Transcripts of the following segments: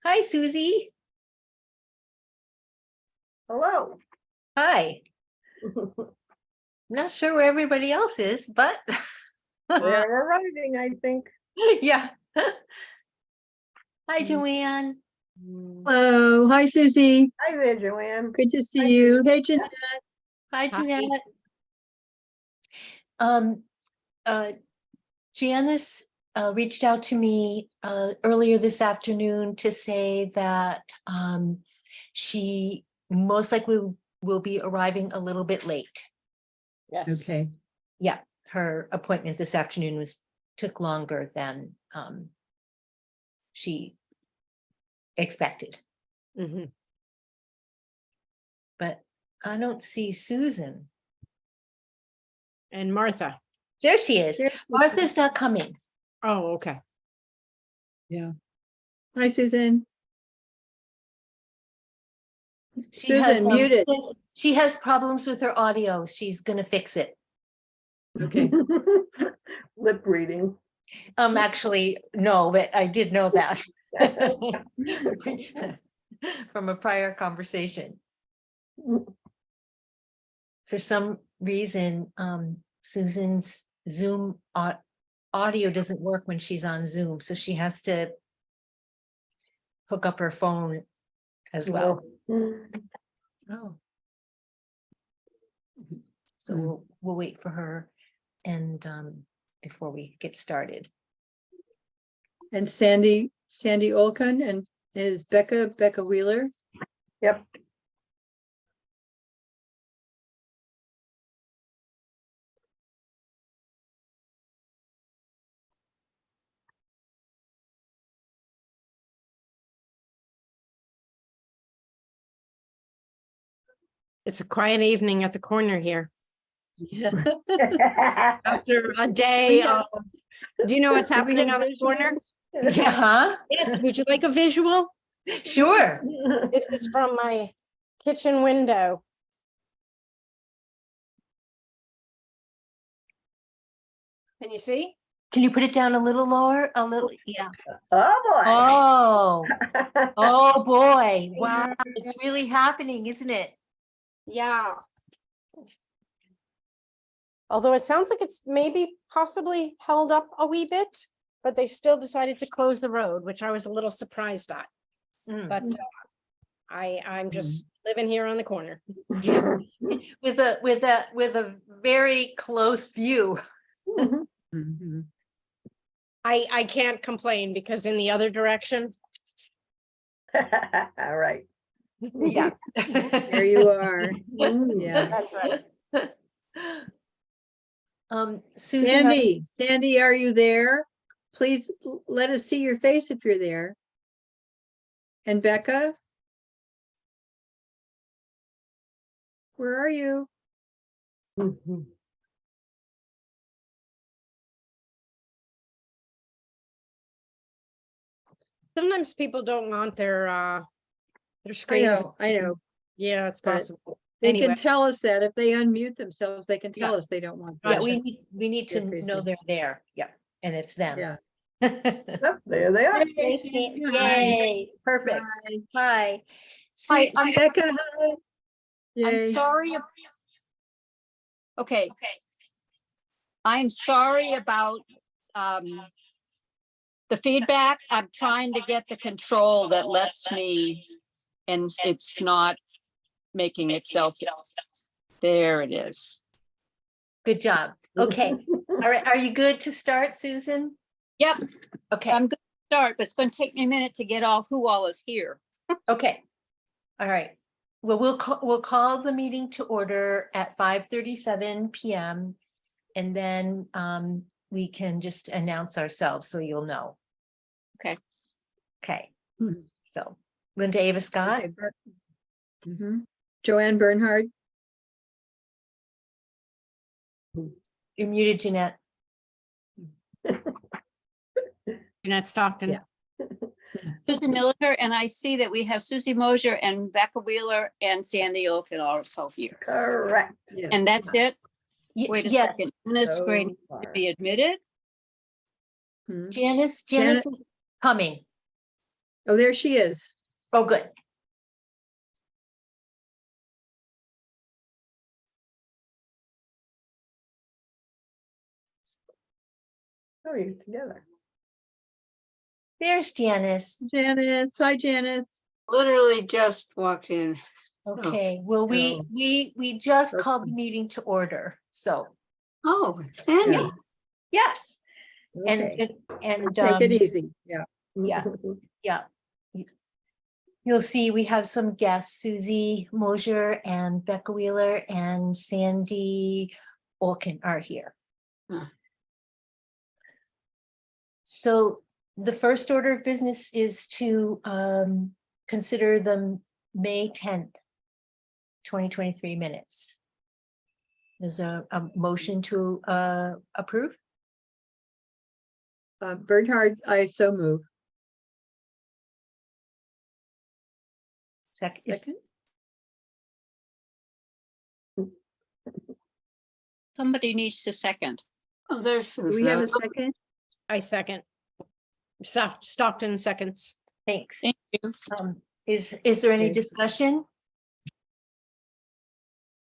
Hi, Susie. Hello. Hi. Not sure where everybody else is, but They're arriving, I think. yeah. Hi, Joanne. Hello, hi Susie. Hi there, Joanne. Good to see you. Hey Jeanette. Hi, Hi. Jeanette. Janice reached out to me earlier this afternoon to say that she most likely will be arriving a little bit late. Yes. Okay, Yeah, her appointment this afternoon took longer than she expected. Mhm. But I don't see Susan. And Martha. There she is. There's Susan. Martha's not coming. Oh, okay. yeah. Hi Susan. She Susan, muted. She has problems with her audio. She's gonna fix it. Okay, Lip reading. Actually, no, but I did know that from a prior conversation. For some reason, Susan's Zoom audio doesn't work when she's on Zoom, so she has to hook up her phone as well. Oh. So we'll wait for her and before we get started. and Sandy Olkin, and is Becca Wheeler. Yep. It's a quiet evening at the corner here. Yeah. After a day of, do you know what's happening on the corner? Yeah, huh? Yes, would you like a visual? Sure. This is from my kitchen window. Can you see? Can you put it down a little lower? A little, yeah. Oh, boy. Oh, oh boy. Wow. It's really happening, isn't it? Yeah. Although it sounds like it's maybe possibly held up a wee bit, but they still decided to close the road, which I was a little surprised at. Mm. But I'm just living here on the corner. Yeah. With a very close view. Mhm. I can't complain because in the other direction, All right. Yeah. There you are. Yeah. that's right. Susan, Sandy, are you there? Please let us see your face if you're there. And Becca? Where are you? Sometimes people don't want their I screens. know. Yeah, it's But possible. They Anyway, can tell us that if they unmute themselves, they can tell Yeah. us they don't want. yeah, that. we need to Your know faces. they're there. Yeah, and it's them. Yeah. Yep, there they are. Yay, yay, perfect. Hi. Hi, Susan, Becca, hi. I'm Yay. sorry. Okay. I'm sorry about the feedback. I'm trying to get the control that lets me, and it's not making itself. There it is. good job. Okay. All right. Are you good to start, Susan? Yep, Okay. I'm good to start, but it's going to take me a minute to get who all is here. Okay. All right. Well, we'll call the meeting to order at 5:37 p.m. and then we can just announce ourselves so you'll know. Okay. Okay. Mhm. So Linda Ava Scott. Okay, Joanne Bernhard. You're muted, Jeanette. Jeanette Stockton. Yeah. Susan Miller, and I see that we have Susie Mosier and Becca Wheeler and Sandy Olkin also here. Correct. Yeah. And that's it? Wait a Yes, second. Janice So Green to far. be admitted? Mhm. Janice Janet- is coming. Oh, there she is. Oh, good. Oh, you're together. There's Janice. Janice, hi Janice. Literally just walked in. So- Okay, well, Oh. we just Okay. called the meeting to order, so, Oh, Sandy. Yeah. yes. And, Okay, and, take it easy. Yeah. yeah. yeah. You'll see we have some guests, Susie Mosier and Becca Wheeler and Sandy Olkin are here. Huh. So the first order of business is to consider the May 10th, 2023 minutes. There's a motion to approve. Bernhard, I so move. Second, Somebody needs to second. Oh, there's Do we have a Susan. second? I second. Stockton seconds. thanks. Thank you. Is there any Okay. discussion?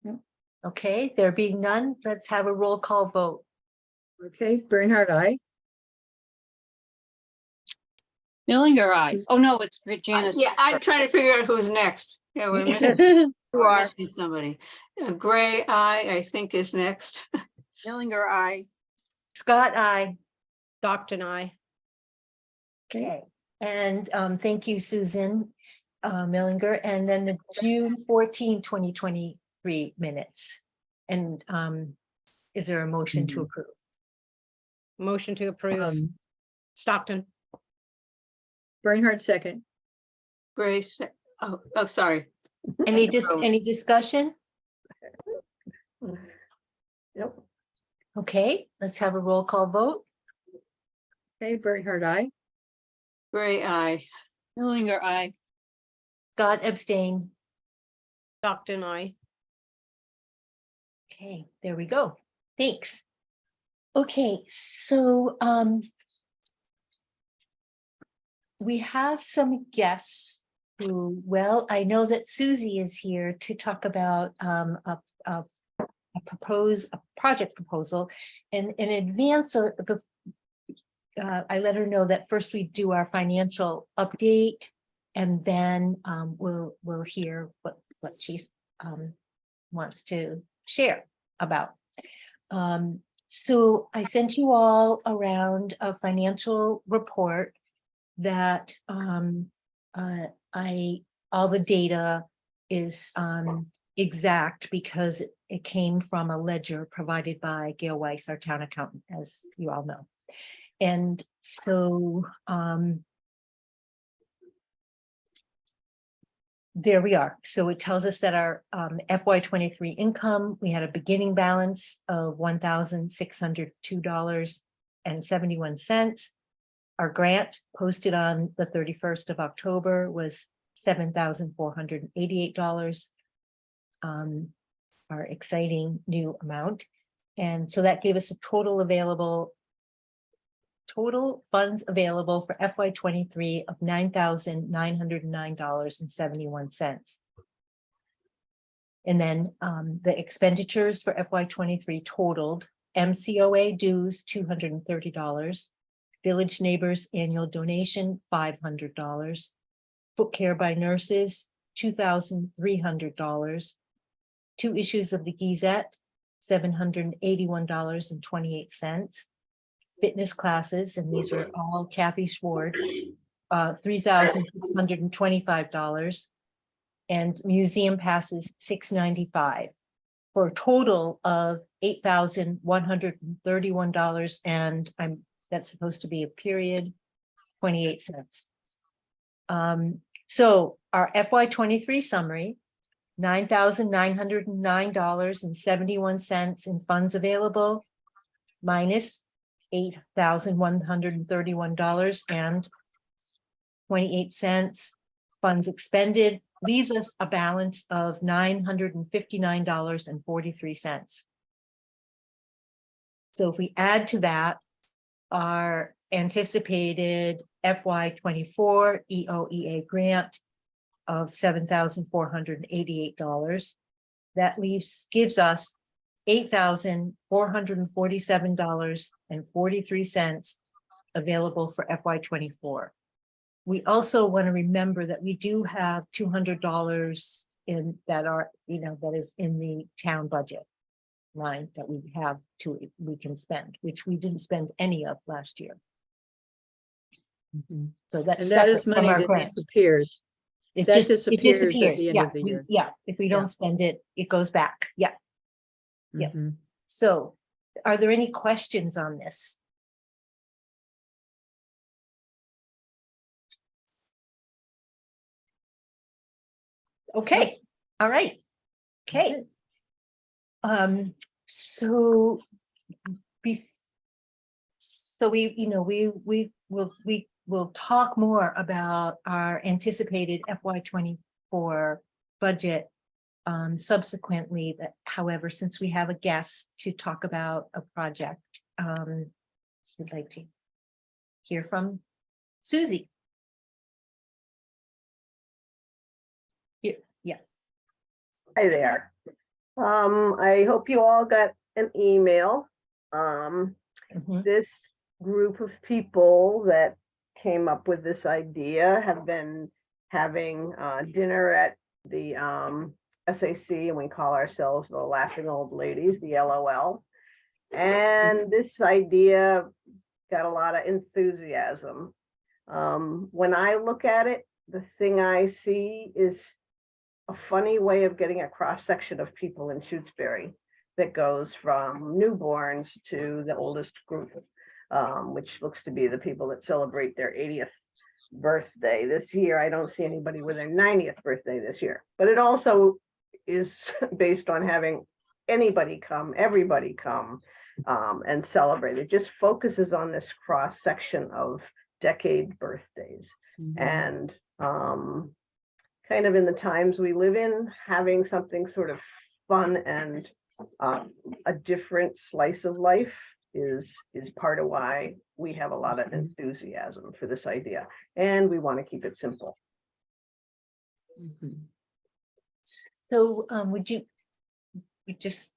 No? Okay, there being none, let's have a roll call vote. Okay, Bernhard, I. Millinger, aye. Who's- Oh, no, it's Janice. Yeah, I'm trying to figure out who's next. Yeah, we're missing, You we're are. missing somebody. Gray eye, I think, is next. Millinger, aye. Scott, I. Stockton, I. Okay, and thank you, Susan Millinger, and then the June 14, 2023 minutes. And is there a motion to approve? Motion to approve. Stockton. Bernhard, second. Grace, oh, sorry. Any Oh. any discussion? Yep. Okay, let's have a roll call vote. Okay, Bernhard, I. Gray eye. Millinger, aye. Scott abstain. Stockton, I. Okay, there we go. Thanks. Okay, so we have some guests who, well, I know that Susie is here to talk about a project proposal. And in advance of I let her know that first we do our financial update, and then we'll hear what she's wants to share about. So I sent you all around a financial report that all the data is exact because it came from a ledger provided by Gail Weiss, our town accountant, as you all know. And so there we are. So it tells us that our FY23 income, we had a beginning balance of $1,602.71. Our grant posted on the 31st of October was $7,488, our exciting new amount. And so that gave us a total funds available for FY23 of $9,909.71. And then the expenditures for FY23 totaled MCOA dues, $230, Village Neighbors annual donation, $500, Foot Care by Nurses, $2,300, 2 issues of the Gazette, $781.28, fitness classes, and these are all Kathy Schward, $3,625, and museum passes, $695, for a total of $8,131, and that's supposed to be a period, 28 cents. So our FY23 summary, $9,909.71 in funds available, minus $8,131.28 funds expended, leaves us a balance of $959.43. So if we add to that our anticipated FY 24 EOEA grant of $7,488. That gives us $8,447.43 available for FY 24. We also want to remember that we do have $200 in that is in the town budget line that we can spend, which we didn't spend any of last year. So that's And that is separate from money our that grant. disappears. It that just disappears at the end Yeah, of the year. if we don't spend it, it goes back. Yeah. Yeah. Mhm. So are there any questions on this? Okay, all right. Okay. So we will talk more about our anticipated FY 24 budget subsequently, but however, since we have a guest to talk about a project, we'd like to hear from Susie. Yeah. Hi there. I hope you all got an email. Mhm. This group of people that came up with this idea have been having dinner at the SAC, and we call ourselves the Laughing Old Ladies, the LOL. And this idea got a lot of enthusiasm. When I look at it, the thing I see is a funny way of getting a cross-section of people in Shutesbury that goes from newborns to the oldest group, which looks to be the people that celebrate their 80th birthday this year. I don't see anybody with their 90th birthday this year, but it also is based on having anybody come, everybody come, and celebrate. It just focuses on this cross-section of decade birthdays. Mhm. And kind of in the times we live in, having something sort of fun and a different slice of life is part of why we have a lot of enthusiasm for this idea, and we want to keep it simple. Mhm. So would you just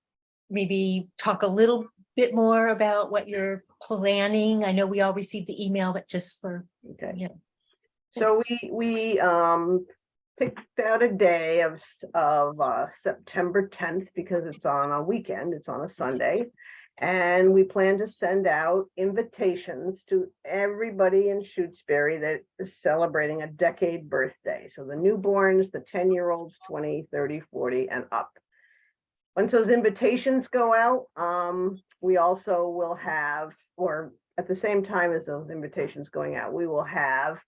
maybe talk a little bit more about what you're planning? I know we all received the email, but just for, Okay. yeah. So we picked out a day of September 10th because it's on a weekend, it's on a Sunday. And we plan to send out invitations to everybody in Shutesbury that is celebrating a decade birthday. So the newborns, the 10-year-olds, 20, 30, 40, and up. Once those invitations go out, we also will have, or at the same time as those invitations going out, we will have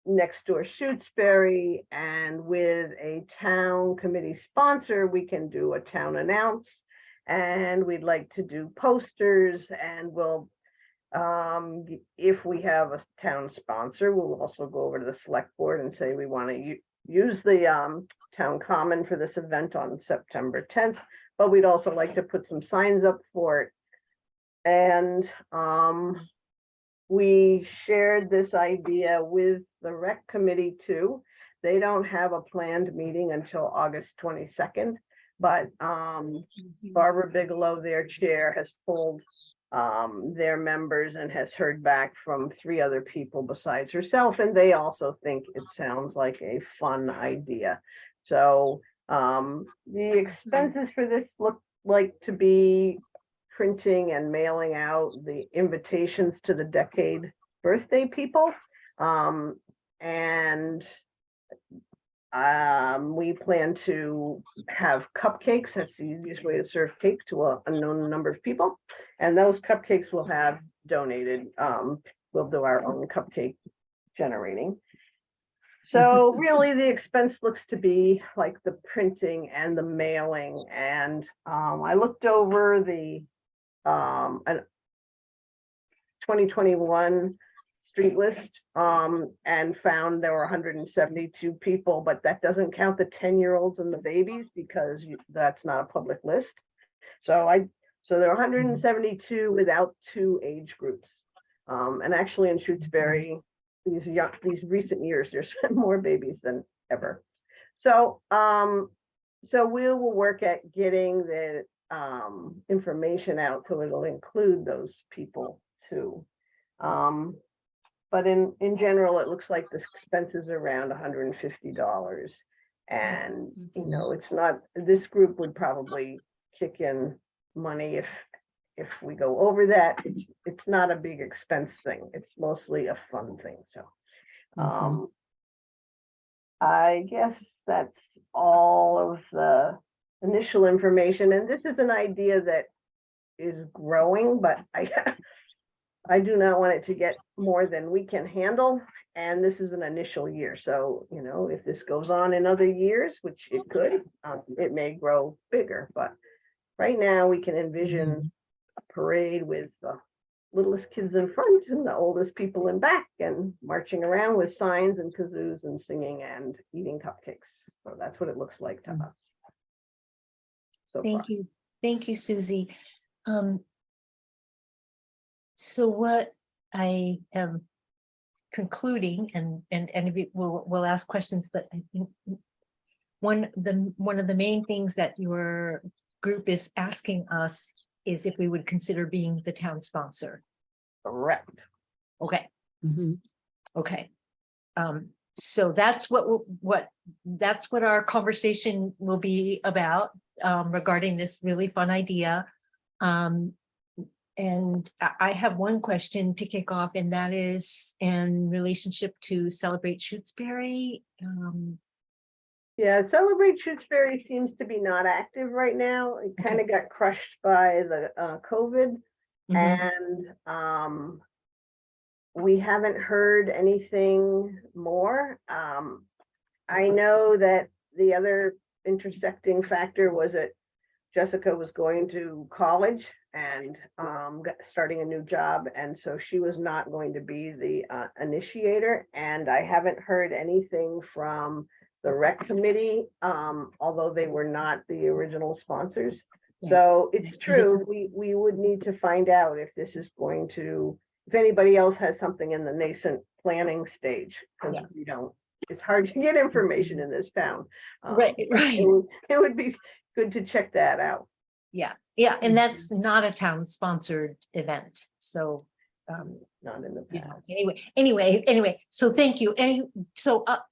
next door Shutesbury, and with a town committee sponsor, we can do a town announce. And we'd like to do posters, and we'll, if we have a town sponsor, we'll also go over to the select board and say we want to use the town common for this event on September 10th, but we'd also like to put some signs up for it. And we shared this idea with the rec committee too. They don't have a planned meeting until August 22nd. But Barbara Bigelow, their chair, has pulled their members and has heard back from 3 other people besides herself, and they also think it sounds like a fun idea. So the expenses for this look like to be printing and mailing out the invitations to the decade birthday people, and we plan to have cupcakes. That's the easiest way to serve cake to a known number of people. And those cupcakes will have donated. We'll do our own cupcake generating. So really the expense looks to be like the printing and the mailing. And I looked over the 2021 street list and found there were 172 people, but that doesn't count the 10-year-olds and the babies because that's not a public list. So there are 172 without 2 age groups. And actually in Shutesbury, these recent years, there's more babies than ever. So, so we will work at getting the information out so it'll include those people too. But in general, it looks like the expense is around $150. And, you know, it's not, this group would probably kick in money if we go over that. It's not a big expense thing. It's mostly a fun thing. So I guess that's all of the initial information. And this is an idea that is growing, but I do not want it to get more than we can handle. And this is an initial year. So, you know, if this goes on in other years, which it could, it may grow bigger. But right now we can envision a parade with the littlest kids in front and the oldest people in back and marching around with signs and kazoos and singing and eating cupcakes. So that's what it looks like to us. So far. Thank you. Thank you, Susie. So what I am concluding, and we'll ask questions, but I think one of the main things that your group is asking us is if we would consider being the town sponsor. Correct. Okay. Mhm. Okay. So that's what our conversation will be about regarding this really fun idea. And I have one question to kick off, and that is in relationship to Celebrate Shutesbury. Yeah, Celebrate Shutesbury seems to be not active right now. It kind of got crushed by the COVID. And we haven't heard anything more. I know that the other intersecting factor was that Jessica was going to college and starting a new job, and so she was not going to be the initiator. And I haven't heard anything from the rec committee, although they were not the original sponsors. Yeah. So it's true, we would need to find out if this is going to, if anybody else has something in the nascent planning stage, because Yeah. we don't, it's hard to get information in this town. Right. It would be good to check that out. Yeah, and that's not a town sponsored event. So Not in the you past. know, anyway, so thank you.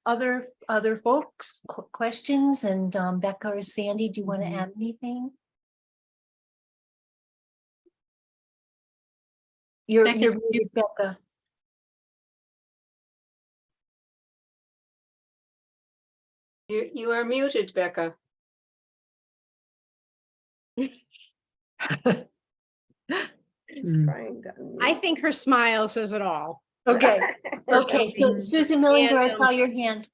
Other folks, questions, and Becca or Sandy, do you want to add anything? You're Becca's muted, Becca. You are muted, Becca. Mm. Trying to unmute. I think her smile says it all. Okay, okay, so Susan Millinger, I And, saw your hand.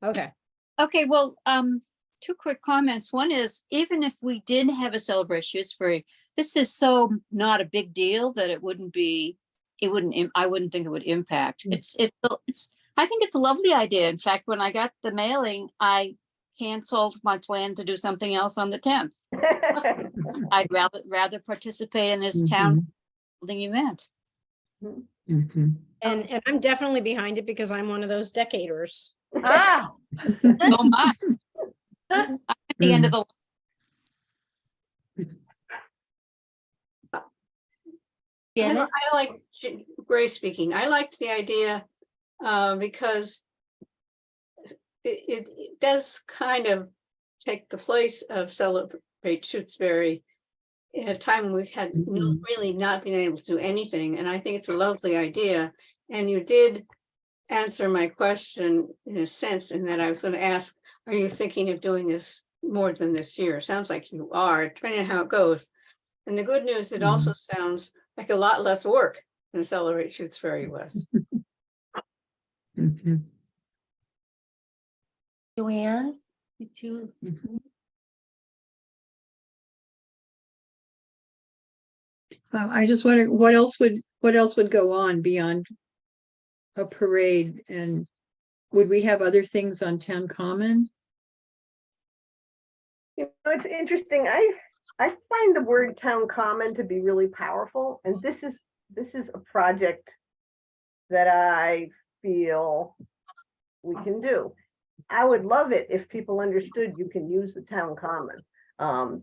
Okay. Okay, well, two quick comments. One is, even if we did have a Celebrate Shutesbury, this is so not a big deal that I wouldn't think it would impact. I think it's a lovely idea. In fact, when I got the mailing, I canceled my plan to do something else on the 10th. I'd rather participate in this town building event. And I'm definitely behind it because I'm one of those decaders. Ah, Oh my. I'm at the end of the Janice? I like Grace speaking. I liked the idea because it does kind of take the place of Celebrate Shutesbury in a time when we've had really not been able to do anything. And I think it's a lovely idea. And you did answer my question in a sense, in that I was going to ask, are you thinking of doing this more than this year? Sounds like you are, depending on how it goes. And the good news, it also sounds like a lot less work than Celebrate Shutesbury was. Joanne, you too. I just wonder what else would go on beyond a parade, and would we have other things on town common? You know, it's interesting. I find the word town common to be really powerful, and this is this is a project that I feel we can do. I would love it if people understood you can use the town common.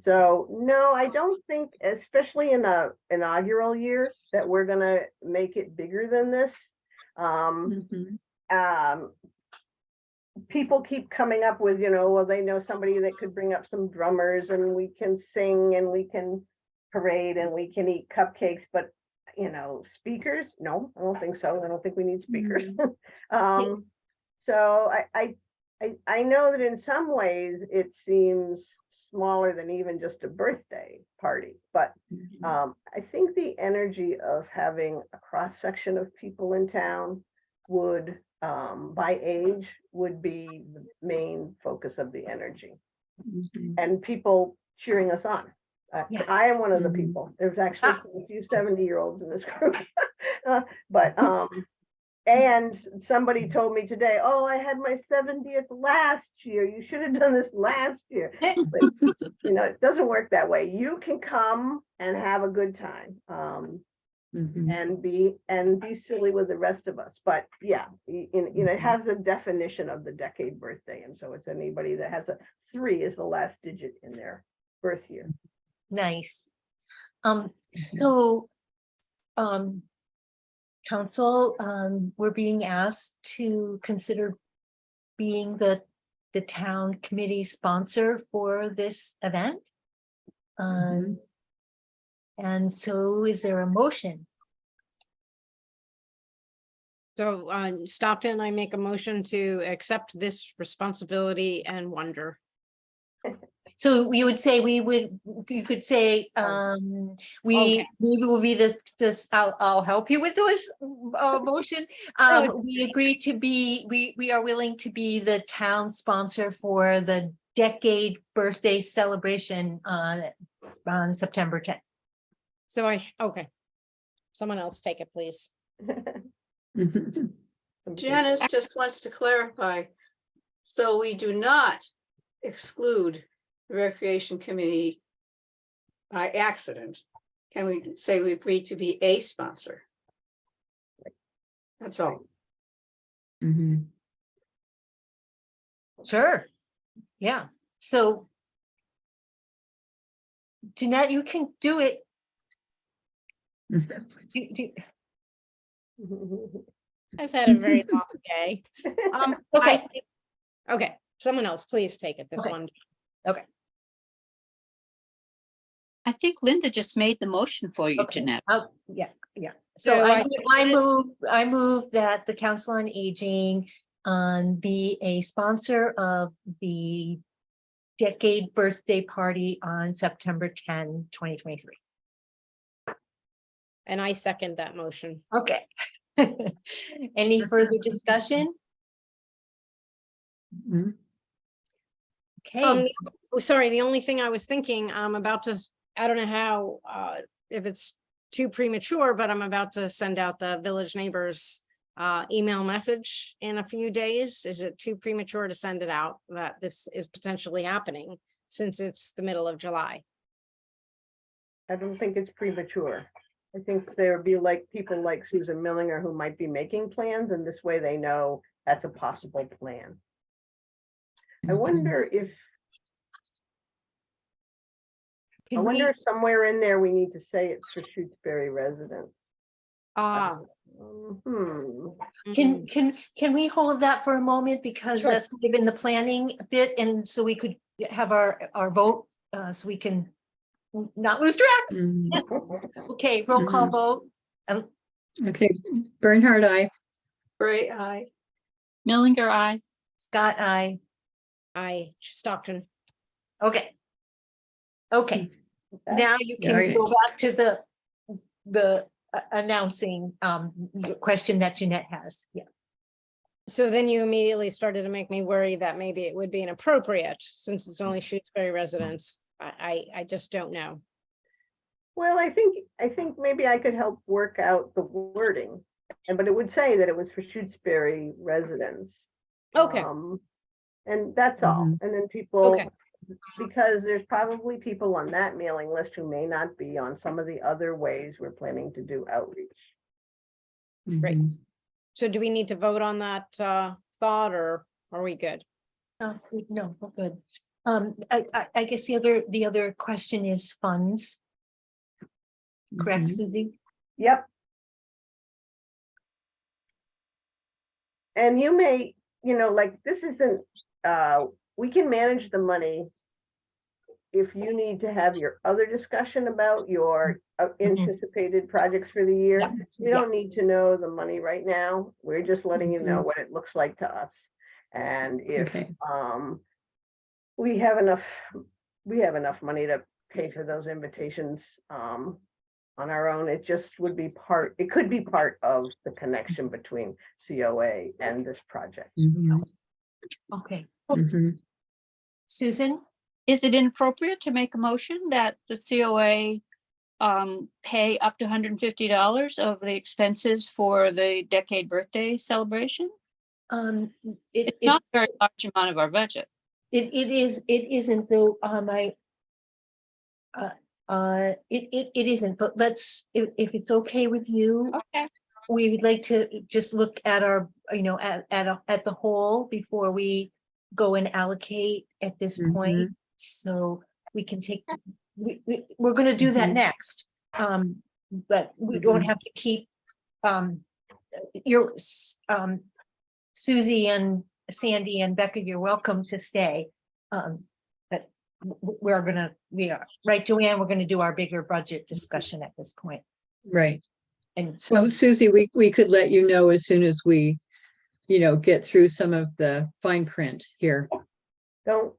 So no, I don't think, especially in a inaugural year, that we're gonna make it bigger than this. Mhm. People keep coming up with, well, they know somebody that could bring up some drummers and we can sing and we can parade and we can eat cupcakes, but speakers, no, I don't think so. I don't think we need speakers. So I know that in some ways it seems smaller than even just a birthday party, but I think the energy of having a cross section of people in town would, by age, would be the main focus of the energy, Mhm. and people cheering us on. Yeah. I am one of the Mhm. people. There's actually a few 70-year-olds in this group. But and somebody told me today, oh, I had my 70th last year. You should have done this last year. But, it doesn't work that way. You can come and have a good time. Mhm. And be silly with the rest of us. But yeah, it has a definition of the decade birthday. And so it's anybody that has a 3 as the last digit in their birth year. Nice. So, council, we're being asked to consider being the town committee sponsor for this event. Mhm. And so is there a motion? So, Stockton, I make a motion to accept this responsibility and wonder. So you would say you could say, Okay. we will be this, I'll help you with this motion. We agree to be, we are willing to be the town sponsor for the decade birthday celebration on September 10th. So okay. Someone else take it, please. Mhm. Janice just wants to clarify. So we do not exclude the Recreation Committee by accident. Can we say we agree to be a sponsor? That's all. Mhm. Sure. Yeah. So Jeanette, you can do it. I've had a very long day. Okay. Okay, someone else, please take it this Okay. one. I think Linda just made the motion for you, Okay. Jeanette. Yeah. So So I move that the Council on Aging be a sponsor of the decade birthday party on September 10, 2023. And I second that motion. Okay. Any further discussion? Mhm. Okay, Sorry, the only thing I was thinking, I'm about to, I don't know how, if it's too premature, but I'm about to send out the village neighbors email message in a few days. Is it too premature to send it out that this is potentially happening since it's the middle of July? I don't think it's premature. I think there'll be people like Susan Millinger who might be making plans, and this way they know that's a possible plan. I wonder if if somewhere in there we need to say it's for Shutesbury residents. Can we hold that for a moment, because Sure. that's kind of in the planning bit, and so we could have our vote, so we can not lose track. Mhm. Okay, roll call vote. Okay, Bernhard, I. Great, aye. Millinger, I. Scott, I. Stockton. Okay. Now you can Okay. go back to the announcing question that Jeanette has. Yeah. So then you immediately started to make me worry that maybe it would be inappropriate since it's only Shutesbury residents. I just don't know. Well, I think maybe I could help work out the wording, but it would say that it was for Shutesbury residents. Okay. And that's all. Mhm. And then people, Okay. because there's probably people on that mailing list who may not be on some of the other ways we're planning to do outreach. Right. Mhm. So do we need to vote on that thought, or are we good? No, we're good. I guess the other question is funds, correct, Mhm. Susie? Yep. And you may, like, this isn't, we can manage the money if you need to have your other discussion about your anticipated projects for the year. Yeah, You don't need to know the money right now. We're just letting you know what it looks like to us. And if Okay. we have enough money to pay for those invitations on our own, it just would be it could be part of the connection between COA and this project. Mhm. Okay, Mhm. Susan? Is it inappropriate to make a motion that the COA pay up to $150 of the expenses for the decade birthday celebration? It's not a very large amount of our budget. It isn't though, it isn't, but if it's okay with you, Okay. we would like to just look at our, at the whole before we go and allocate at this point. So we can take, we're gonna do that Mhm. next. But we don't have to keep, your, Susie and Sandy and Becca, you're welcome to stay. But we are, right, Joanne, we're gonna do our bigger budget discussion at this point. Right. And So Susie, we could let you know as soon as we, get through some of the fine print here,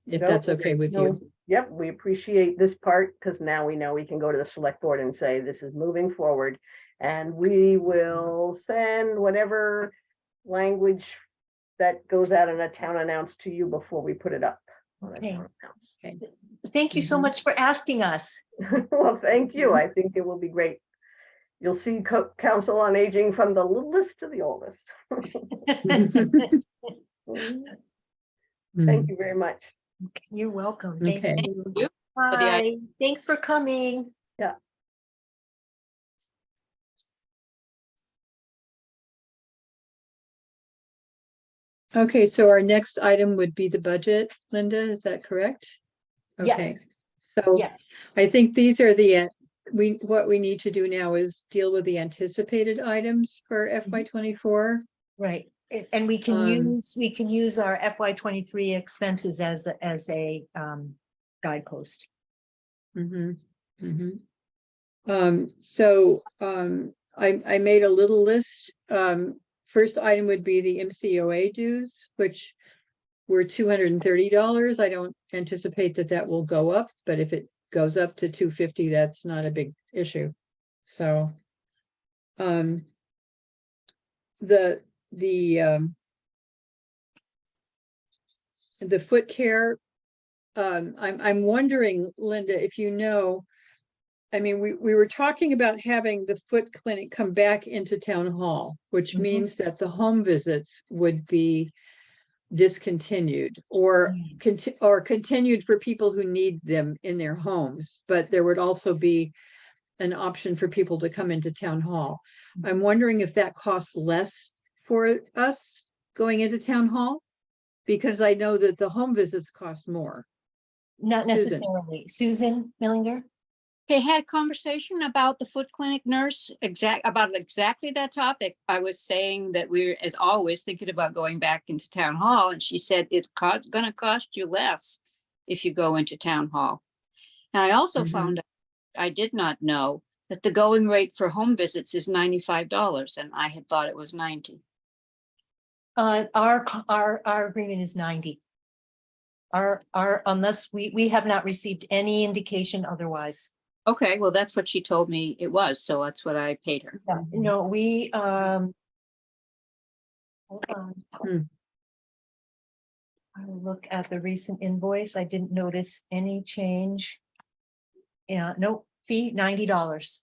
if that's okay with you. Yep, we appreciate this part because now we know we can go to the select board and say, this is moving forward. And we will send whatever language that goes out in a town announce to you before we put it up. Okay. Okay. Thank you so Mhm. much for asking us. Well, thank you. I think it will be great. You'll see Council on Aging from the littlest to the oldest. Thank you very much. You're welcome. Thank Okay. you. you for the Bye. Thanks for coming. Yeah. Okay, so our next item would be the budget, Linda, is that correct? Okay, Yes, so yes. I think these are what we need to do now is deal with the anticipated items for FY '24. Right. And we can Um, use our FY '23 expenses as a guidepost. I made a little list. First item would be the MCOA dues, which were $230. I don't anticipate that will go up, but if it goes up to $250, that's not a big issue. So the foot care, I'm wondering, Linda, if I mean, we were talking about having the foot clinic come back into town hall, which means that the home visits would be discontinued or continued for people who need them in their homes, but there would also be an option for people to come into town hall. I'm wondering if that costs less for us going into town hall, because I know that the home visits cost more. Not Susan. necessarily. Susan Millinger? Okay, had a conversation about the foot clinic nurse, about exactly that topic. I was saying that we're, as always, thinking about going back into town hall, and she said it's gonna cost you less if you go into town hall. And I also found out, I did not know, that the going rate for home visits is $95, and I had thought it was $90. Our agreement is 90. Unless we have not received any indication otherwise. Okay, well, that's what she told me it was, so that's what I paid her. No, we, hold on. I will look at the recent invoice. I didn't notice any change. Yeah, no fee, $90.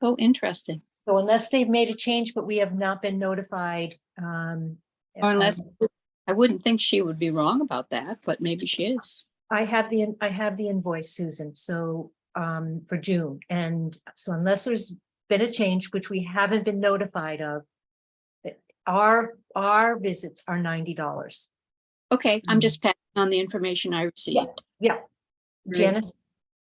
Oh, interesting. So unless they've made a change, but we have not been notified. Or unless, I wouldn't think she would be wrong about that, but maybe she is. I have the invoice, Susan, so, for June, and so unless there's been a change, which we haven't been notified of, our visits are $90. Okay, I'm just passing on the information I received. Yeah, Right. Janice,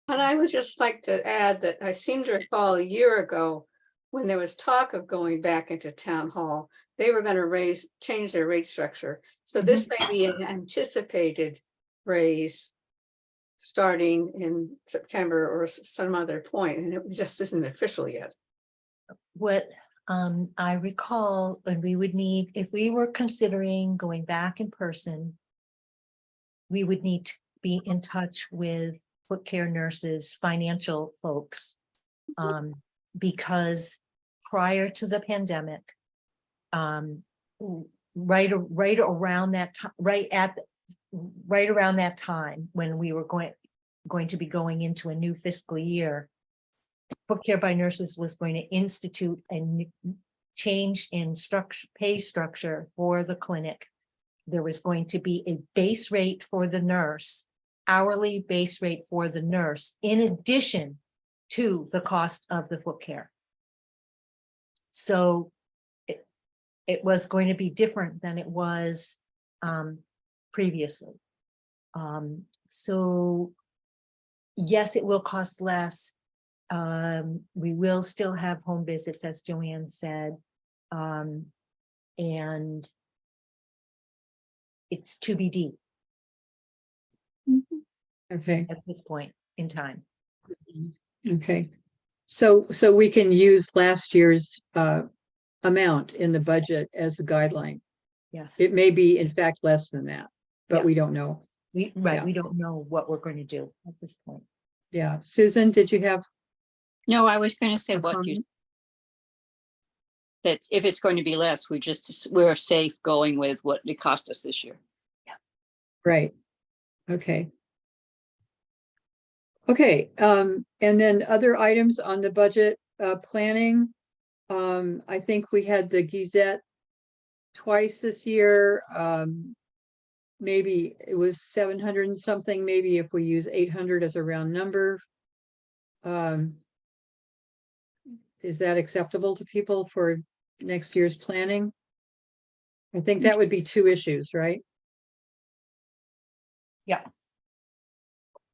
And I would just like to add that I seem to recall a year ago, when there was talk of going back into town hall, they were going to change their rate structure. So this may be an anticipated raise starting in September or some other point, and it just isn't official yet. what, I recall, when we would need, if we were considering going back in person, we would need to be in touch with foot care nurses, financial folks. Because prior to the pandemic, right around that time, right around that time when we were going to be going into a new fiscal year, Foot Care by Nurses was going to institute a change in pay structure for the clinic. There was going to be a base rate for the nurse, hourly base rate for the nurse, in addition to the cost of the foot care. So it was going to be different than it was previously. So yes, it will cost less. We will still have home visits, as Joanne said. And it's TBD Okay, at this point in time. okay. So we can use last year's amount in the budget as a guideline. Yes, It may be in fact less than that, but Yeah. we don't know. right. yeah. We don't know what we're going to do at this point. Yeah, Susan, did you have? No, I was going to say a what you, comment? that if it's going to be less, we're safe going with what it cost us this year. Right, okay. Okay, and then other items on the budget planning. I think we had the Gazette twice this year. Maybe it was 700 and something, maybe if we use 800 as a round number. Is that acceptable to people for next year's planning? I think that would be 2 issues, right? Yeah.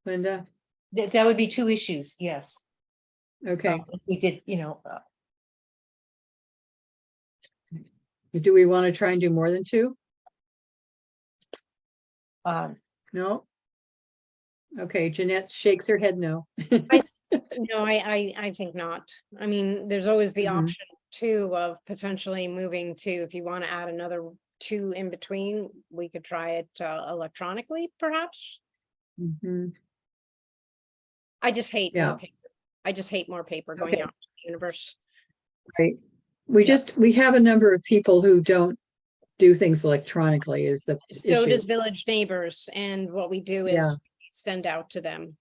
Linda, That would be 2 issues, yes. okay. If we did, Do we want to try and do more than 2? No? Okay, Jeanette shakes her head no. No, I think not. I mean, there's always the Mhm. option too of potentially moving to, if you want to add another 2 in between, we could try it electronically, perhaps. Mhm. I just hate Yeah. more paper. I just hate more paper going Okay. out into the universe. Right. We have a number of people who don't do things electronically is the So does issue. Village Neighbors, and what we do Yeah. is send out to them,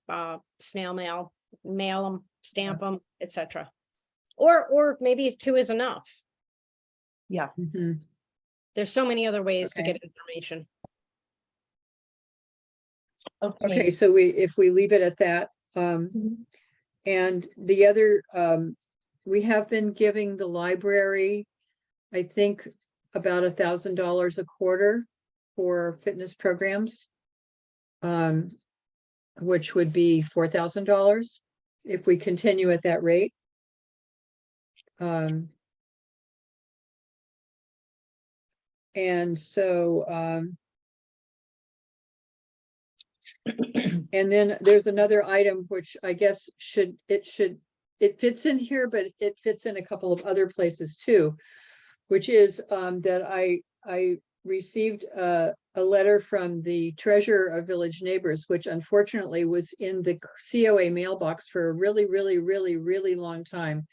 snail mail, mail them, stamp them, etc. Or maybe 2 is enough. Mhm. There's so many other ways to Okay. get information. Okay, so if we leave it at that, and the other, we have been giving the library, I think, about $1,000 a quarter for fitness programs. Which would be $4,000 if we continue at that rate. And so, and then there's another item which I guess it fits in here, but it fits in a couple of other places too, which is that I received a letter from the treasurer of Village Neighbors, which unfortunately was in the COA mailbox for a really long time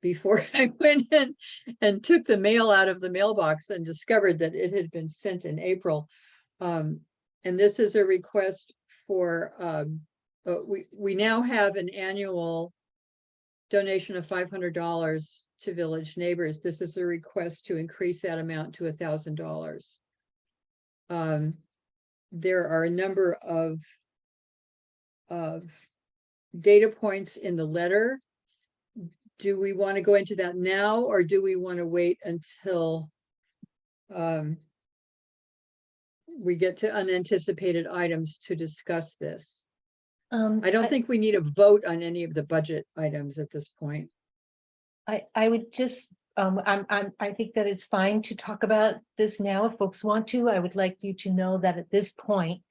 before I went in and took the mail out of the mailbox and discovered that it had been sent in April. And this is a request for, we now have an annual donation of $500 to Village Neighbors. This is a request to increase that amount to $1,000. There are a number of of data points in the letter. Do we want to go into that now, or do we want to wait until we get to unanticipated items to discuss this? I don't think we need a vote on any of the budget items at this point. I would just, I think that it's fine to talk about this now if folks want to. I would like you to know that at this point,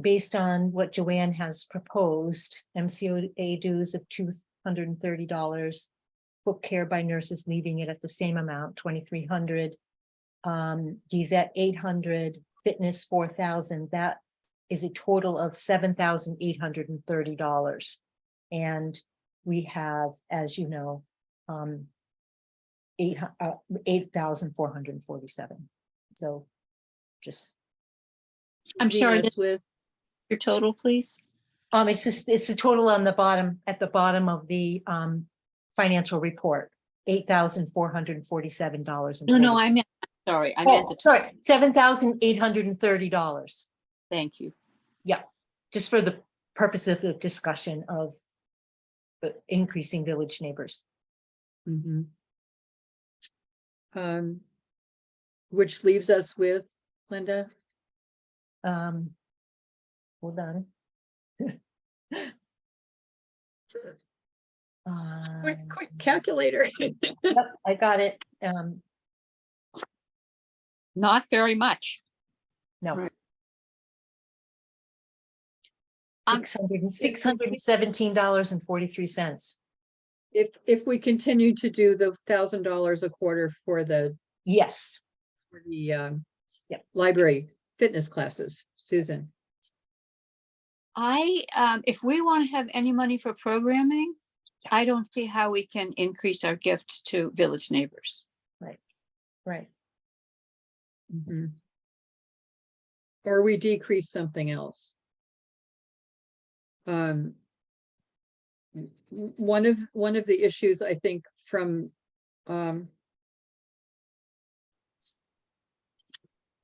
based on what Joanne has proposed, MCOA dues of $230, book care by nurses, leaving it at the same amount, 2,300. Gazette 800, fitness 4,000. That is a total of $7,830. And we have, as you know, 8,447. So just, I'm sorry, Leaving us with, your total, please. it's the total on the bottom, at the bottom of the financial report, $8,447. No, I meant, sorry, I meant the, Sorry, $7,830. thank you. Just for the purpose of the discussion of increasing village neighbors. mhm. Which leaves us with, Linda? Hold on. Quick calculator. Yep, I got it. Not very much. No. Right. $617.43. If we continue to do the $1,000 a quarter for the Yes, Yep. Library fitness classes, Susan. If we want to have any money for programming, I don't see how we can increase our gift to village neighbors. right. Mhm. Or we decrease something else. One of the issues I think from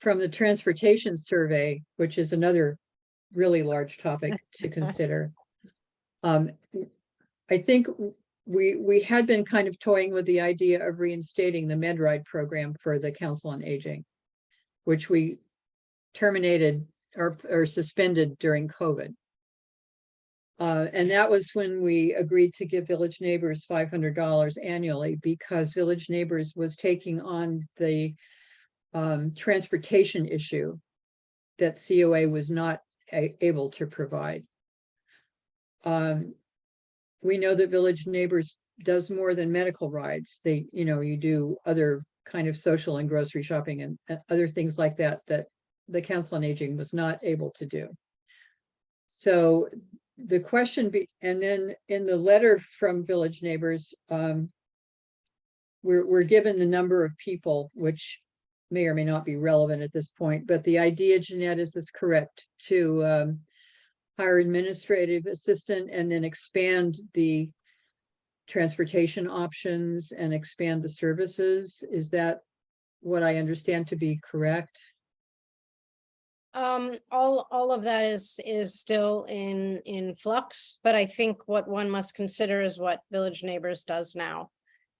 the transportation survey, which is another really large topic to consider. I think we had been kind of toying with the idea of reinstating the MedRide program for the Council on Aging, which we terminated or suspended during COVID. And that was when we agreed to give Village Neighbors $500 annually, because Village Neighbors was taking on the transportation issue that COA was not able to provide. We know that Village Neighbors does more than medical rides. They, you do other kind of social and grocery shopping and other things like that, that the Council on Aging was not able to do. So the question and then in the letter from Village Neighbors, we're given the number of people, which may or may not be relevant at this point, but the idea, Jeanette, is this correct, to hire administrative assistant and then expand the transportation options and expand the services? Is that what I understand to be correct? All of that is still in flux, but I think what one must consider is what Village Neighbors does now.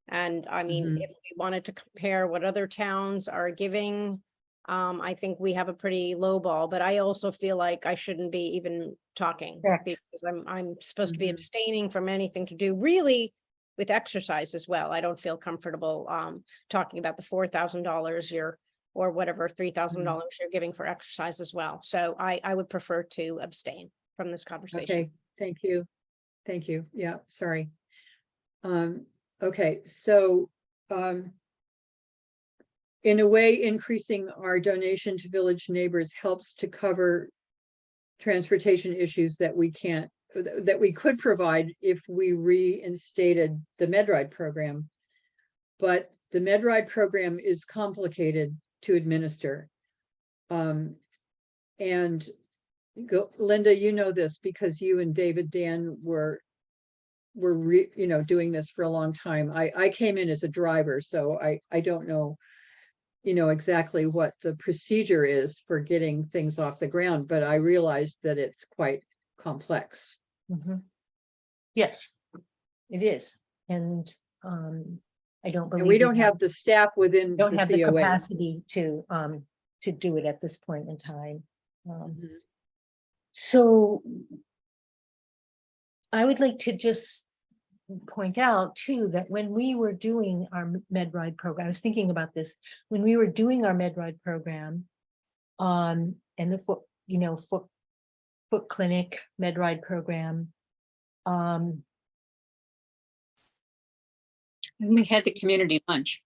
And I mean, Mhm. if we wanted to compare what other towns are giving, I think we have a pretty low ball, but I also feel like I shouldn't be even talking Correct. because I'm supposed to be Mhm. abstaining from anything to do really with exercise as well. I don't feel comfortable talking about the $4,000 or whatever $3,000 you're giving for exercise as well. So I would prefer to abstain from this conversation. Okay, thank you. Thank you. Yeah, sorry. Okay, so in a way, increasing our donation to Village Neighbors helps to cover transportation issues that we can't, that we could provide if we reinstated the MedRide program. But the MedRide program is complicated to administer. And Linda, you know this because you and David Dan were doing this for a long time. I came in as a driver, so I don't know, exactly what the procedure is for getting things off the ground, but I realized that it's quite complex. Mhm. Yes, it is. And I don't believe. And we don't have the staff within Don't the have the COA. capacity to do it at this point in time. Mhm. So I would like to just point out too, that when we were doing our MedRide program, I was thinking about this, when we were doing our MedRide program, and the foot clinic MedRide program, And we had the community lunch.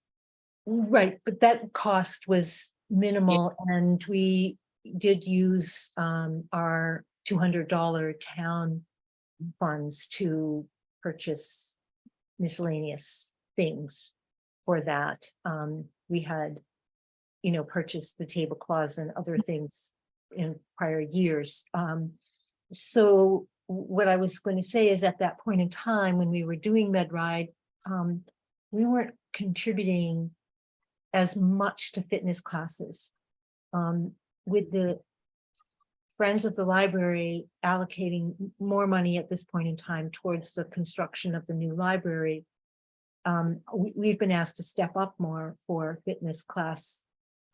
right, but that cost was minimal, and we did use our $200 town funds to purchase miscellaneous things for that. We had, purchased the tablecloths and other things in prior years. So what I was going to say is, at that point in time, when we were doing MedRide, we weren't contributing as much to fitness classes. With the Friends of the Library allocating more money at this point in time towards the construction of the new library, we've been asked to step up more for fitness class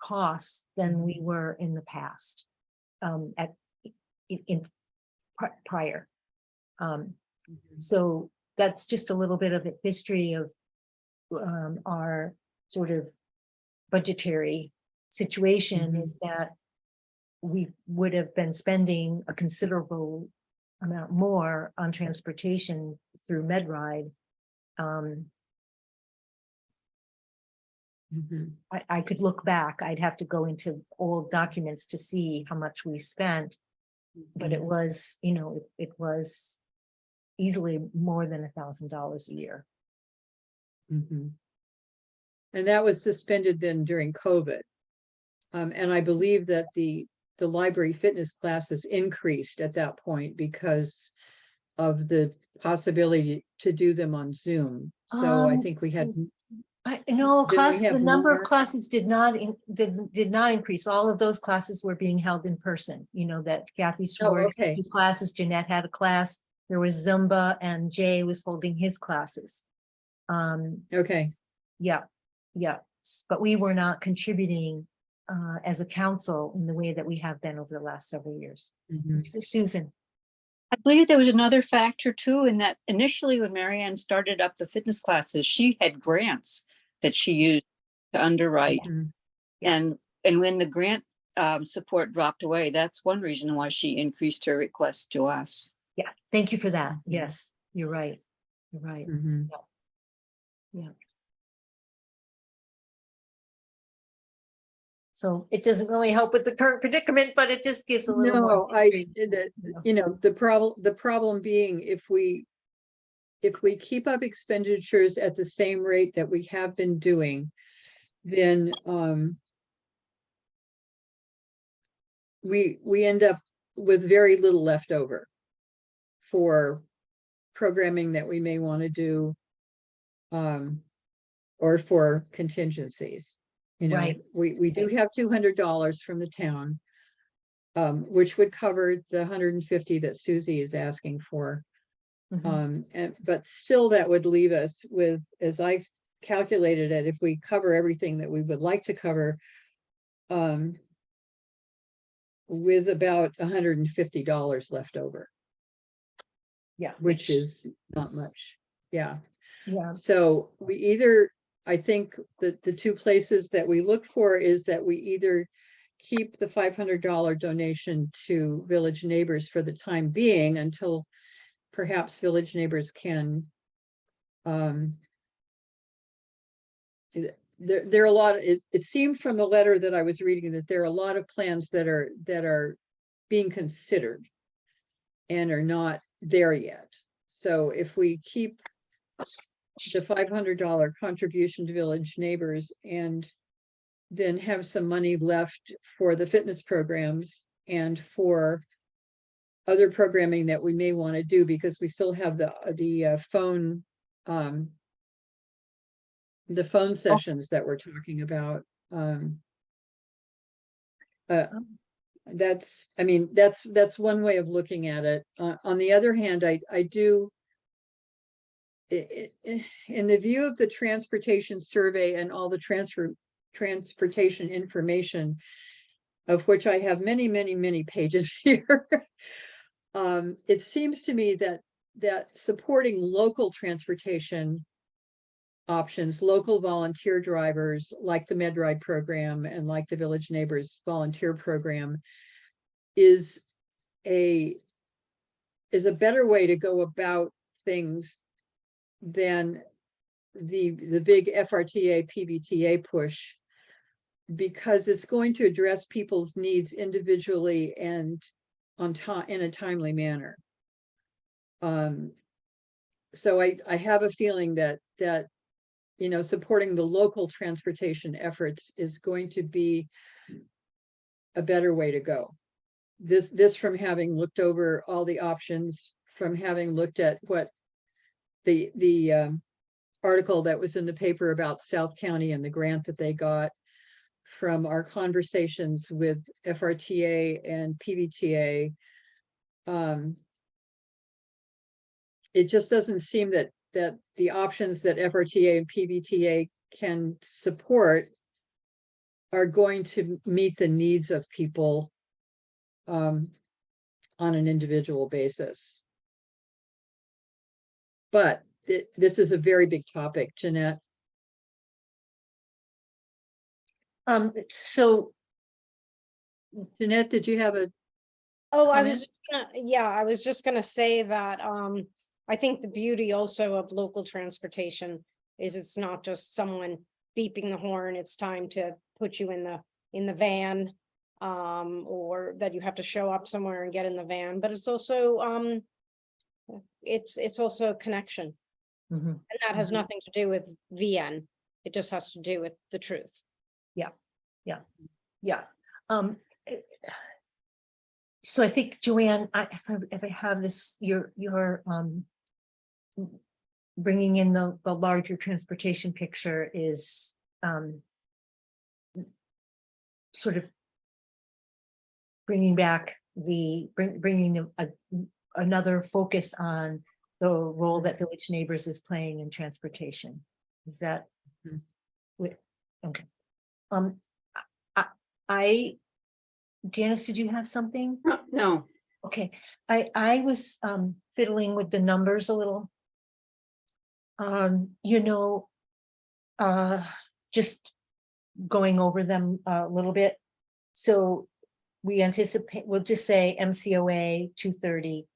costs than we were in the past, prior. So that's just a little bit of a history of our sort of budgetary situation, is that we would have been spending a considerable amount more on transportation through MedRide. I could look back. I'd have to go into old documents to see how much we spent, but it was, it was easily more than $1,000 a year. And that was suspended then during COVID. And I believe that the library fitness classes increased at that point because of the possibility to do them on Zoom. So I think we had. No, Didn't we have the number of more? classes did not increase. All of those classes were being held in person. That Kathy Sword, okay. his classes, Jeanette had a class, there was Zumba, and Jay was holding his classes. Okay. Yeah, but we were not contributing as a council in the way that we have been over the last several years. Susan. I believe there was another factor too, in that initially when Marianne started up the fitness classes, she had grants that she used to underwrite. And when the grant support dropped away, that's one reason why she increased her request to us. Yeah, thank you for that. Yes, you're right. You're right. Yeah. So it doesn't really help with the current predicament, but it just gives a little more. The problem being, if we keep up expenditures at the same rate that we have been doing, then we end up with very little left over for programming that we may want to do, or for contingencies. Right. We do have $200 from the town, which would cover the 150 that Susie is asking for. But still, that would leave us with, as I calculated it, if we cover everything that we would like to cover, with about $150 left over. Yeah. Which is not much. Yeah. Yeah. So I think that the two places that we look for is that we either keep the $500 donation to Village Neighbors for the time being until perhaps Village Neighbors can. There are a lot. It seemed from the letter that I was reading that there are a lot of plans that are being considered and are not there yet. So if we keep the $500 contribution to Village Neighbors and then have some money left for the fitness programs and for other programming that we may want to do, because we still have the phone sessions that we're talking about. That's, I mean, that's one way of looking at it. On the other hand, I do, in the view of the transportation survey and all the transportation information, of which I have many, many, many pages here, it seems to me that supporting local transportation options, local volunteer drivers like the MedRide program and like the Village Neighbors volunteer program is a better way to go about things than the big FRTA PBTA push, because it's going to address people's needs individually and on time in a timely manner. So I have a feeling that you know, supporting the local transportation efforts is going to be a better way to go. This from having looked over all the options, from having looked at what the article that was in the paper about South County and the grant that they got, from our conversations with FRTA and PBTA. It just doesn't seem that the options that FRTA and PBTA can support are going to meet the needs of people on an individual basis. But this is a very big topic, Jeanette. So Jeanette, did you have a Oh, I comment? was, yeah, I was just gonna say that, I think the beauty also of local transportation is it's not just someone beeping the horn, it's time to put you in the van. Or that you have to show up somewhere and get in the van, but it's also, it's also a connection. mhm. And that has Mhm. nothing to do with VN. It just has to do with the truth. Yeah. eh, So I think, Joanne, if I have this, you're bringing in the larger transportation picture is sort of bringing back bringing another focus on the role that Village Neighbors is playing in transportation. Is that? Mhm. Okay. Janice, did you have something? No, Okay, I was fiddling with the numbers a little. You know, just going over them a little bit. So we anticipate, we'll just say MCOA 230.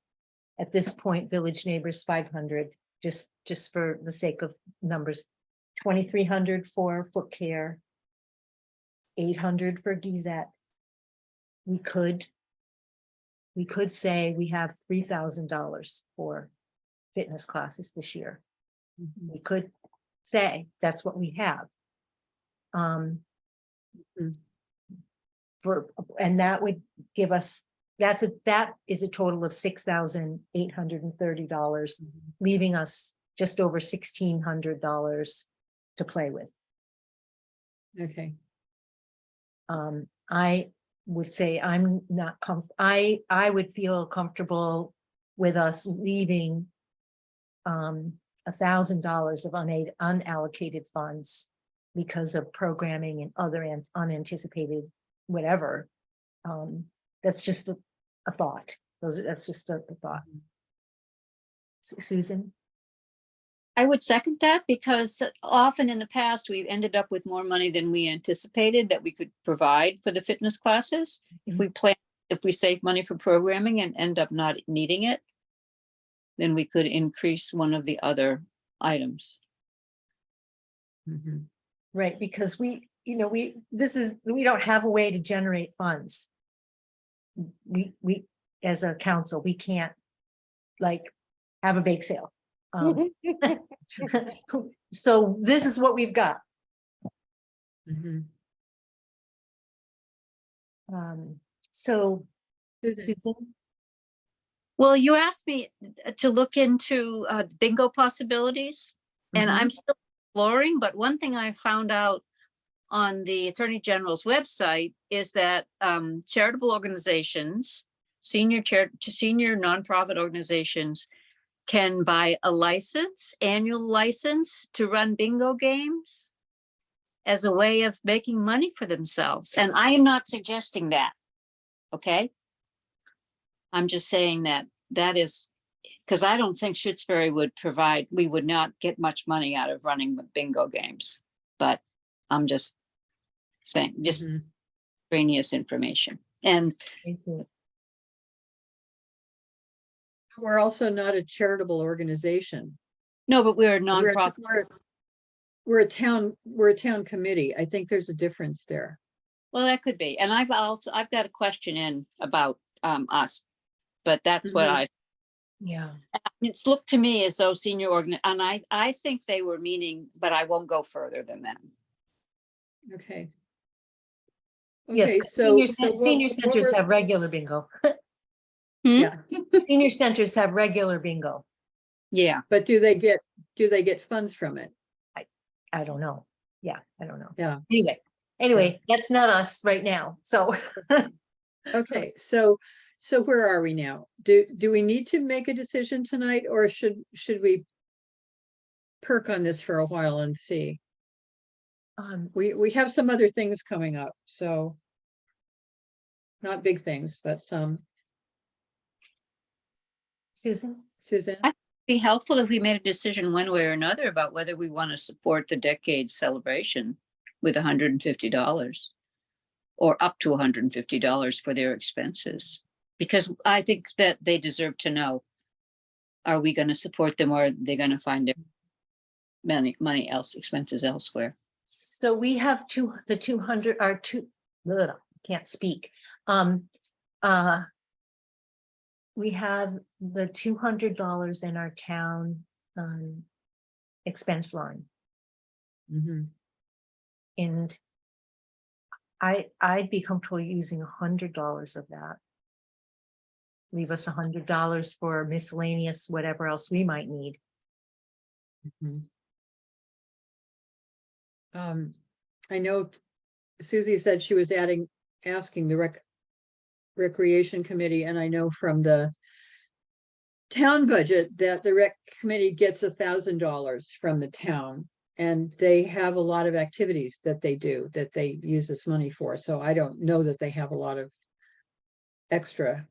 At this point, Village Neighbors 500, just for the sake of numbers. 2,300 for Foot Care. 800 for Gizette. We could say we have $3,000 for fitness classes this year. We could say that's what we have. And that would give us, that is a total of $6,830, leaving us just over $1,600 to play with. Okay. I would say I'm not I would feel comfortable with us leaving $1,000 of unallocated funds because of programming and other unanticipated whatever. That's just a thought. That's just a thought. Susan? I would second that, because often in the past, we've ended up with more money than we anticipated that we could provide for the fitness classes. If we save money for programming and end up not needing it, then we could increase one of the other items. Right, because we don't have a way to generate funds. We as a council, we can't like have a bake sale. So this is what we've got. So Susan? Well, you asked me to look into bingo possibilities, and I'm still exploring, but one thing I found out on the Attorney General's website is that charitable organizations, senior nonprofit organizations can buy a license, annual license to run bingo games as a way of making money for themselves. And I am not suggesting that. Okay. I'm just saying that is, because I don't think Shutesbury would provide, we would not get much money out of running the bingo games. But I'm just saying, just Mhm. extraneous information. And Thank you. We're also not a charitable organization. no, but we're a We're, nonprofit. we're a town committee. I think there's a difference there. Well, that could be. And I've got a question in about us, but that's what Mhm. Yeah. it's looked to me as though and I think they were meaning, but I won't go further than that. Okay. Yes, Okay, 'cause so. senior centers have regular bingo. Yeah, Senior centers have regular bingo. Yeah. but do they get funds from it? I don't know. Yeah, I don't know. Yeah. Anyway, that's not us right now. So Okay, so where are we now? Do we need to make a decision tonight, or should we perk on this for a while and see? We have some other things coming up, so not big things, but some. Susan? Susan? Be helpful if we made a decision one way or another about whether we want to support the decade celebration with $150 or up to $150 for their expenses. Because I think that they deserve to know, are we going to support them, or are they going to find their expenses elsewhere? So we have the 200 are two, ugh, can't speak. We have the $200 in our town expense line. Mhm. And I'd be comfortable using $100 of that. Leave us $100 for miscellaneous, whatever else we might need. Mhm. I know Susie said she was asking the recreation committee, and I know from the town budget that the rec committee gets $1,000 from the town, and they have a lot of activities that they do that they use this money for. So I don't know that they have a lot of extra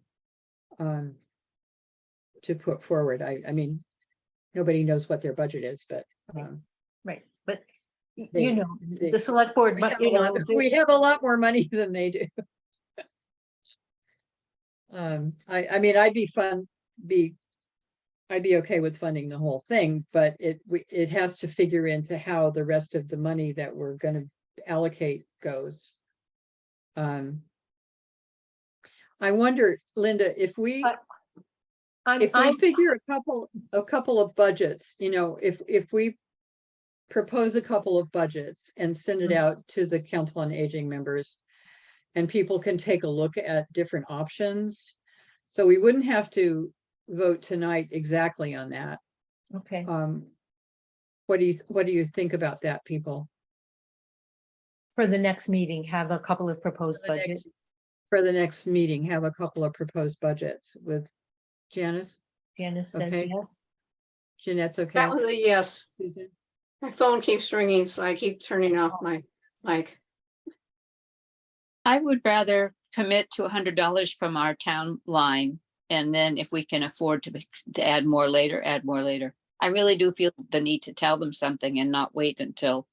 to put forward. I mean, nobody knows what their budget is, but Right, but They- you know, they- the select board, we but have we have a lot more money than they do. I mean, I'd be okay with funding the whole thing, but it has to figure into how the rest of the money that we're gonna allocate goes. I wonder, Linda, if we figure a couple of budgets, if we propose a couple of budgets and send it Mhm. out to the Council on Aging members, and people can take a look at different options. So we wouldn't have to vote tonight exactly on that. Okay, What do you think about that, people? for the next meeting, have a couple of proposed For the next- budgets. For the next meeting, have a couple of proposed budgets with Janice. Janice says Okay. yes. Jeanette's okay. That was a yes. Susan? My phone keeps ringing, so I keep turning off my mic. I would rather commit to $100 from our town line. And then if we can afford to add more later, add more later. I really do feel the need to tell them something and not wait until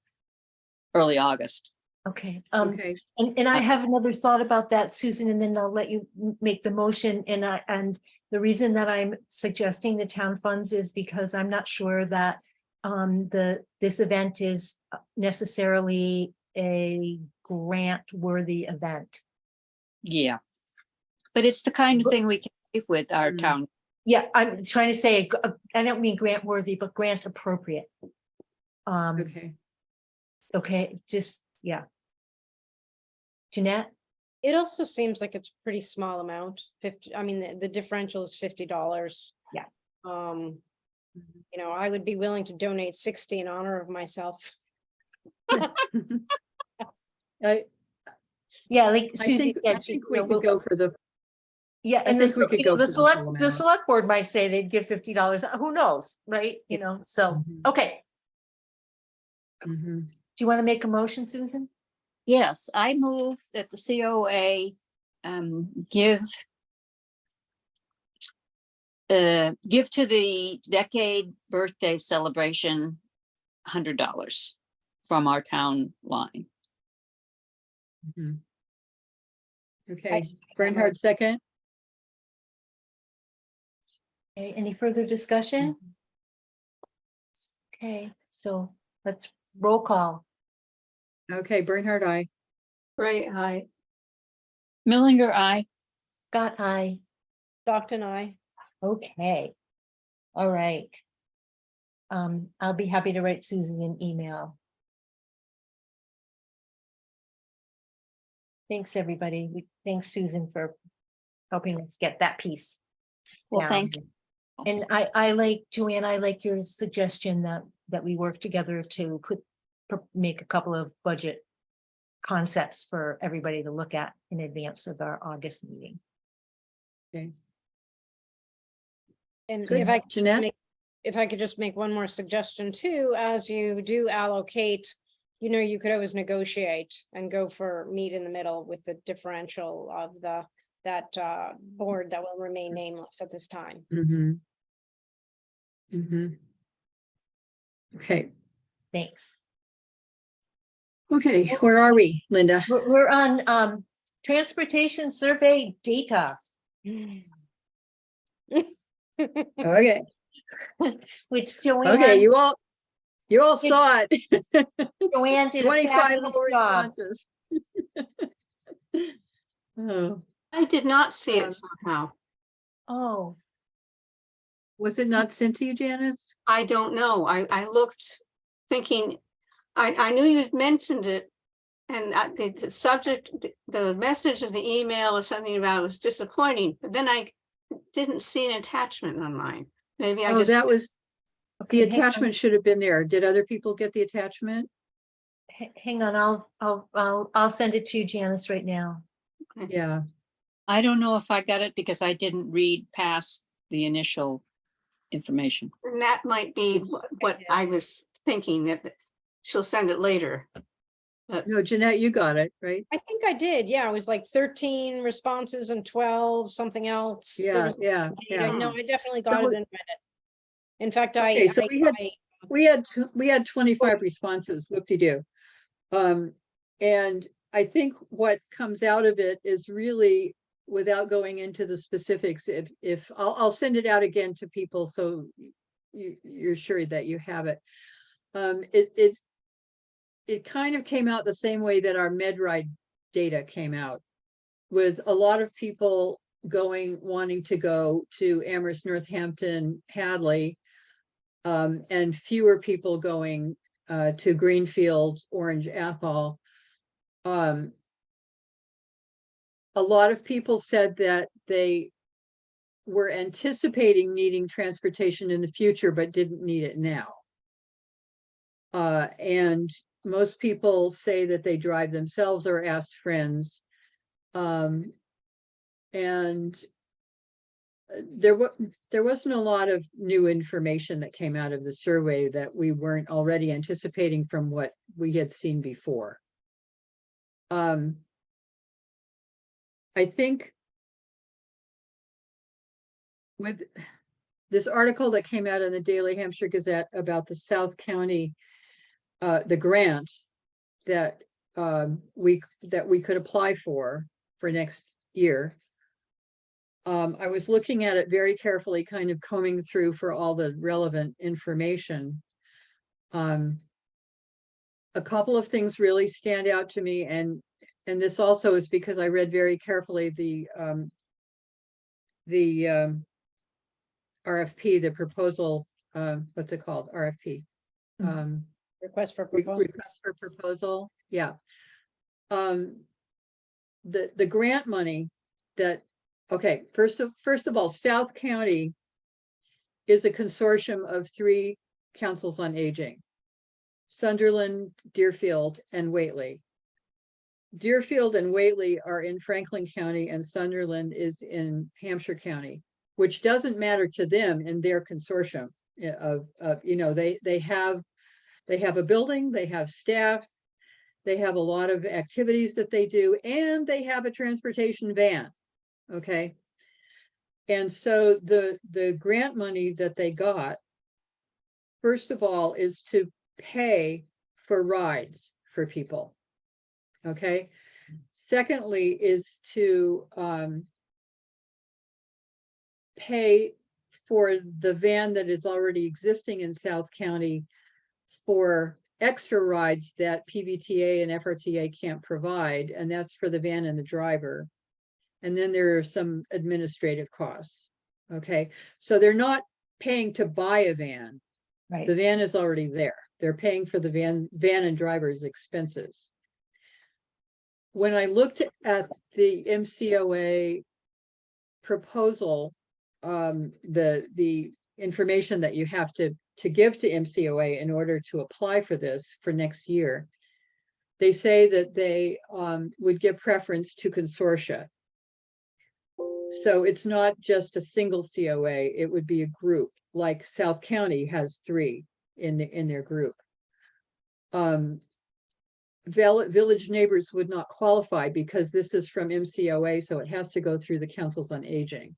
early August. Okay, Okay, and I have another thought about that, Susan, and then I'll let you make the motion. And the reason that I'm suggesting the town funds is because I'm not sure that this event is necessarily a grant-worthy event. Yeah. But it's the kind of But- thing we can do with our Mm. town. Yeah, I'm trying to say, I don't mean grant-worthy, but grant appropriate. okay. Okay, just, yeah. Jeanette? It also seems like it's a pretty small amount, 50, I mean, the differential is $50. Yeah. I would be willing to donate 60 in honor of myself. Yeah, like I Susie think, I said, she, think you we know, could go for the, yeah, I and think we could go the for the full select, the amount. select board might say they'd give $50, who knows, right? You know, so, Mhm. okay. Mhm. Do you want to make a motion, Susan? Yes, I move that the COA give to the decade birthday celebration $100 from our town line. Mhm. I Okay, second that Bernhard second. Okay, any further discussion? Okay, so let's roll call. Okay, Bernhard, I. Right, hi. Millinger, I. Scott, aye. Stockton, I. Okay. All right. I'll be happy to write Susie an email. Thanks, everybody. Thanks, Susan, for helping us get that piece. Well, down. thank you. And I like, Joanne, I like your suggestion that we work together to make a couple of budget concepts for everybody to look at in advance of our August meeting. Okay, And Good. Jeanette? if I could just make one more suggestion too, as you do allocate, you know, you could always negotiate and go for meet in the middle with the differential of that board that will remain nameless at this time. Mm-hmm. Mm-hmm. Okay, Thanks. okay, where are we, Linda? We're on transportation survey data, Okay, which okay, you all saw it. Joanne did a 25 fabulous whole job. responses. Oh, I did not see Um, it somehow. Oh, was it not sent to you, Janice? I don't know. I looked thinking, I knew you'd mentioned it. And the subject, the message of the email was something about it was disappointing, but then I didn't see an attachment on mine. Maybe I Oh, just, that was, the okay, hang on. attachment should have been there. Did other people get the attachment? Hang on, I'll send it to you, Janice, right now. Yeah, I don't know if I got it because I didn't read past the initial information. and that might be what I was thinking, that she'll send it later. no, Jeanette, you got it, right? I think I did. Yeah, it was like 13 responses and 12 something else. There Yeah, was yeah, data. yeah. No, I definitely got So- it and read it. In fact, Okay, so we had 25 responses, whoop-de-doo. And I think what comes out of it is really, without going into the specifics, if I'll send it out again to people so you're sure that you have it. It kind of came out the same way that our MedRide data came out, with a lot of people wanting to go to Amherst, Northampton, Hadley, and fewer people going to Greenfield, Orange, Athol. A lot of people said that they were anticipating needing transportation in the future, but didn't need it now. And most people say that they drive themselves or ask friends. And there wasn't a lot of new information that came out of the survey that we weren't already anticipating from what we had seen before. I think with this article that came out in the Daily Hampshire Gazette about the South County, the grant that we could apply for next year. I was looking at it very carefully, kind of combing through for all the relevant information. A couple of things really stand out to me, and this also is because I read very carefully the RFP, the proposal, what's it called? RFP. request for proposal. Request for proposal, yeah. The grant money that, okay, first of all, South County is a consortium of 3 councils on aging: Sunderland, Deerfield, and Whately. Deerfield and Whately are in Franklin County and Sunderland is in Hampshire County, which doesn't matter to them in their consortium of, they have a building, they have staff, they have a lot of activities that they do, and they have a transportation van. Okay. And so the grant money that they got, first of all, is to pay for rides for people. Okay. Secondly, is to pay for the van that is already existing in South County for extra rides that PVTA and FRTA can't provide, and that's for the van and the driver. And then there are some administrative costs. Okay, so they're not paying to buy a van. Right. The van is already there. They're paying for the van and driver's expenses. When I looked at the MCOA proposal, the information that you have to give to MCOA in order to apply for this for next year, they say that they would give preference to consortia. So it's not just a single COA, it would be a group, like South County has 3 in their group. Village Neighbors would not qualify because this is from MCOA, so it has to go through the Councils on Aging.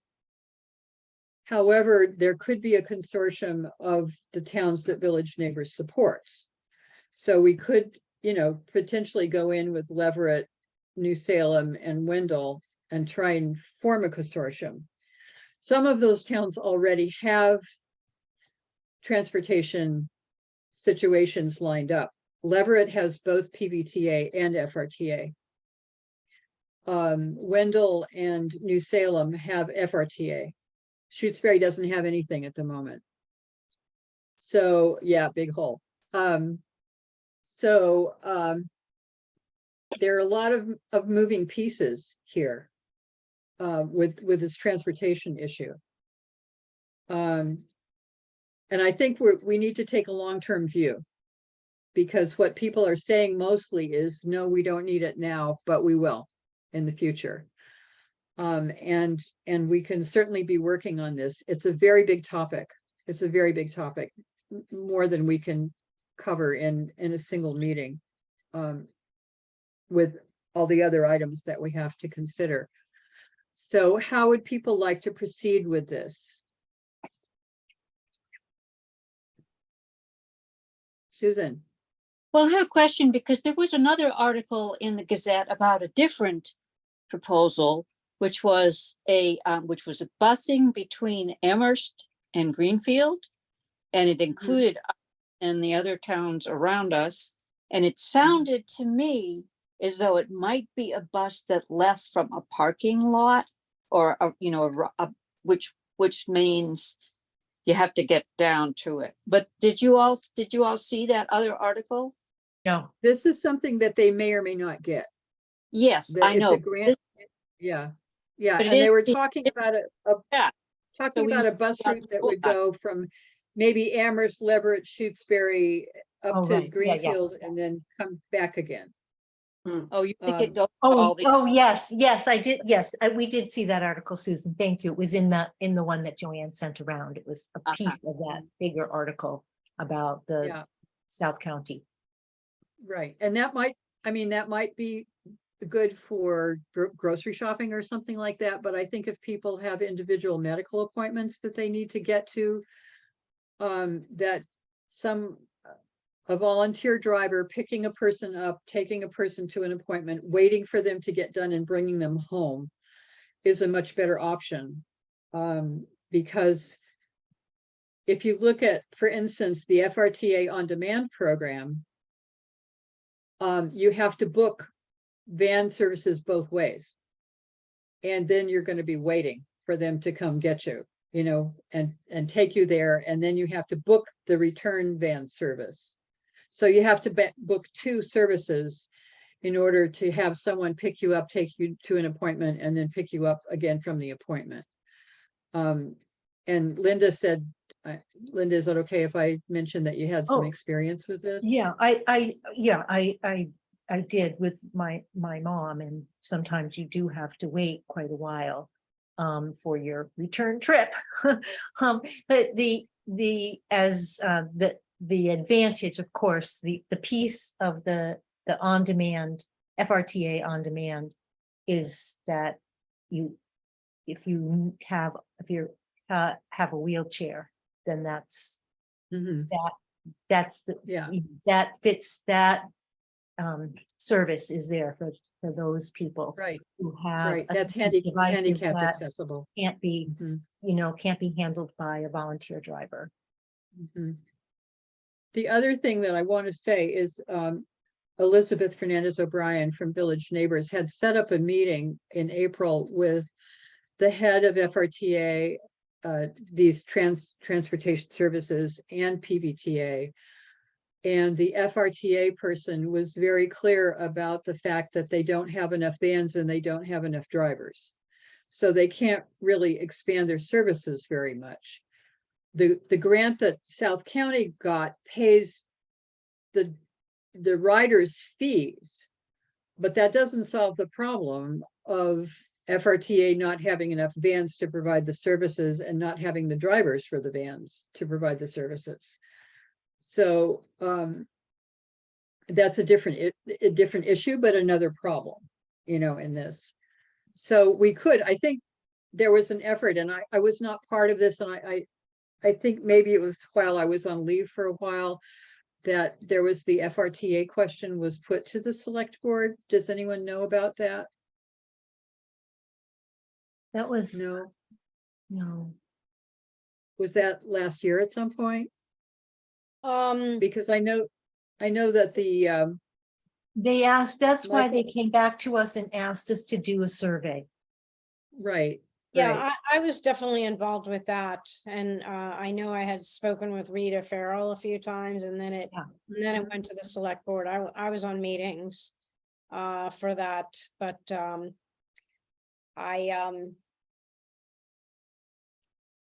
However, there could be a consortium of the towns that Village Neighbors supports. So we could, potentially go in with Leverett, New Salem, and Wendell and try and form a consortium. Some of those towns already have transportation situations lined up. Leverett has both PVTA and FRTA. Wendell and New Salem have FRTA. Shutesbury doesn't have anything at the moment. So yeah, big hole. There are a lot of moving pieces here with this transportation issue. And I think we need to take a long-term view, because what people are saying mostly is, no, we don't need it now, but we will in the future. And we can certainly be working on this. It's a very big topic. It's a very big topic, more than we can cover in a single meeting, with all the other items that we have to consider. So how would people like to proceed with this? Susan? Well, I have a question, because there was another article in the Gazette about a different proposal, which was a busing between Amherst and Greenfield, and it included us and the other towns around us. And it sounded to me as though it might be a bus that left from a parking lot, or which means you have to get down to it. But did you all see that other article? No. This is something that they may or may not get. Yes, I It's know. a grant. Yeah. But And they were talking about Yeah. talking we about a know bus about route that the would bus. go from maybe Amherst, Leverett, Shutesbury up Oh, to right. Yeah, yeah. Greenfield and then come back again. Oh, you think it Um, goes to all the, Yes, I did. Yes, we did see that article, Susan. Thank you. It was in the one that Joanne sent around. It was a piece of that bigger article about the Yeah, South County. right. And that might be good for grocery shopping or something like that. But I think if people have individual medical appointments that they need to get to, that a volunteer driver picking a person up, taking a person to an appointment, waiting for them to get done and bringing them home is a much better option. Because if you look at, for instance, the FRTA on demand program, you have to book van services both ways. And then you're going to be waiting for them to come get you, and take you there. And then you have to book the return van service. So you have to book 2 services in order to have someone pick you up, take you to an appointment, and then pick you up again from the appointment. And Linda said, Linda, is that okay if I mention that you had some Oh. experience with this? Yeah, I I did with my mom, and sometimes you do have to wait quite a while for your return trip. But the advantage, of course, the piece of the on-demand FRTA on demand is that if you have a wheelchair, then that's Mhm. Yeah, that fits that service is there for those people right, who have right. That's assistive devices handicap that accessible. can't be, Mhm, can't be handled by a volunteer driver. mhm. The other thing that I want to say is Elizabeth Fernandez O'Brien from Village Neighbors had set up a meeting in April with the head of FRTA, these transportation services and PVTA. And the FRTA person was very clear about the fact that they don't have enough vans and they don't have enough drivers. So they can't really expand their services very much. The grant that South County got pays the riders' fees, but that doesn't solve the problem of FRTA not having enough vans to provide the services and not having the drivers for the vans to provide the services. So that's a different issue, but another problem, in this. So we could, I think there was an effort, and I was not part of this, and I think maybe it was while I was on leave for a while, that there was the FRTA question was put to the select board. Does anyone know about that? That was, No. no, Was that last year at some point? Because I know that the they asked, that's why they Michael- came back to us and asked us to do a survey. right. Yeah, right. I was definitely involved with that, and I know I had spoken with Rita Farrell a few times, and then it went to the select board. I was on meetings for that, but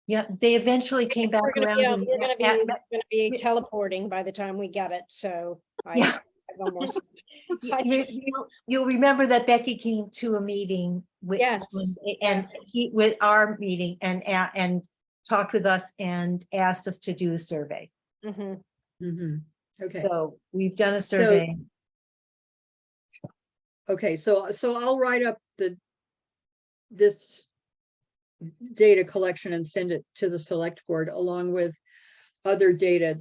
Yeah, they eventually came back we're gonna around. be and we're gonna at- be teleporting by the time we get it, so Yeah. have almost. I You- just- You'll remember that Becky came to a meeting with. Yes, And yes. with our meeting and talked with us and asked us to do a survey. Mhm. Mhm. Okay. So we've done a survey. Okay, so I'll write up this data collection and send it to the select board along with other data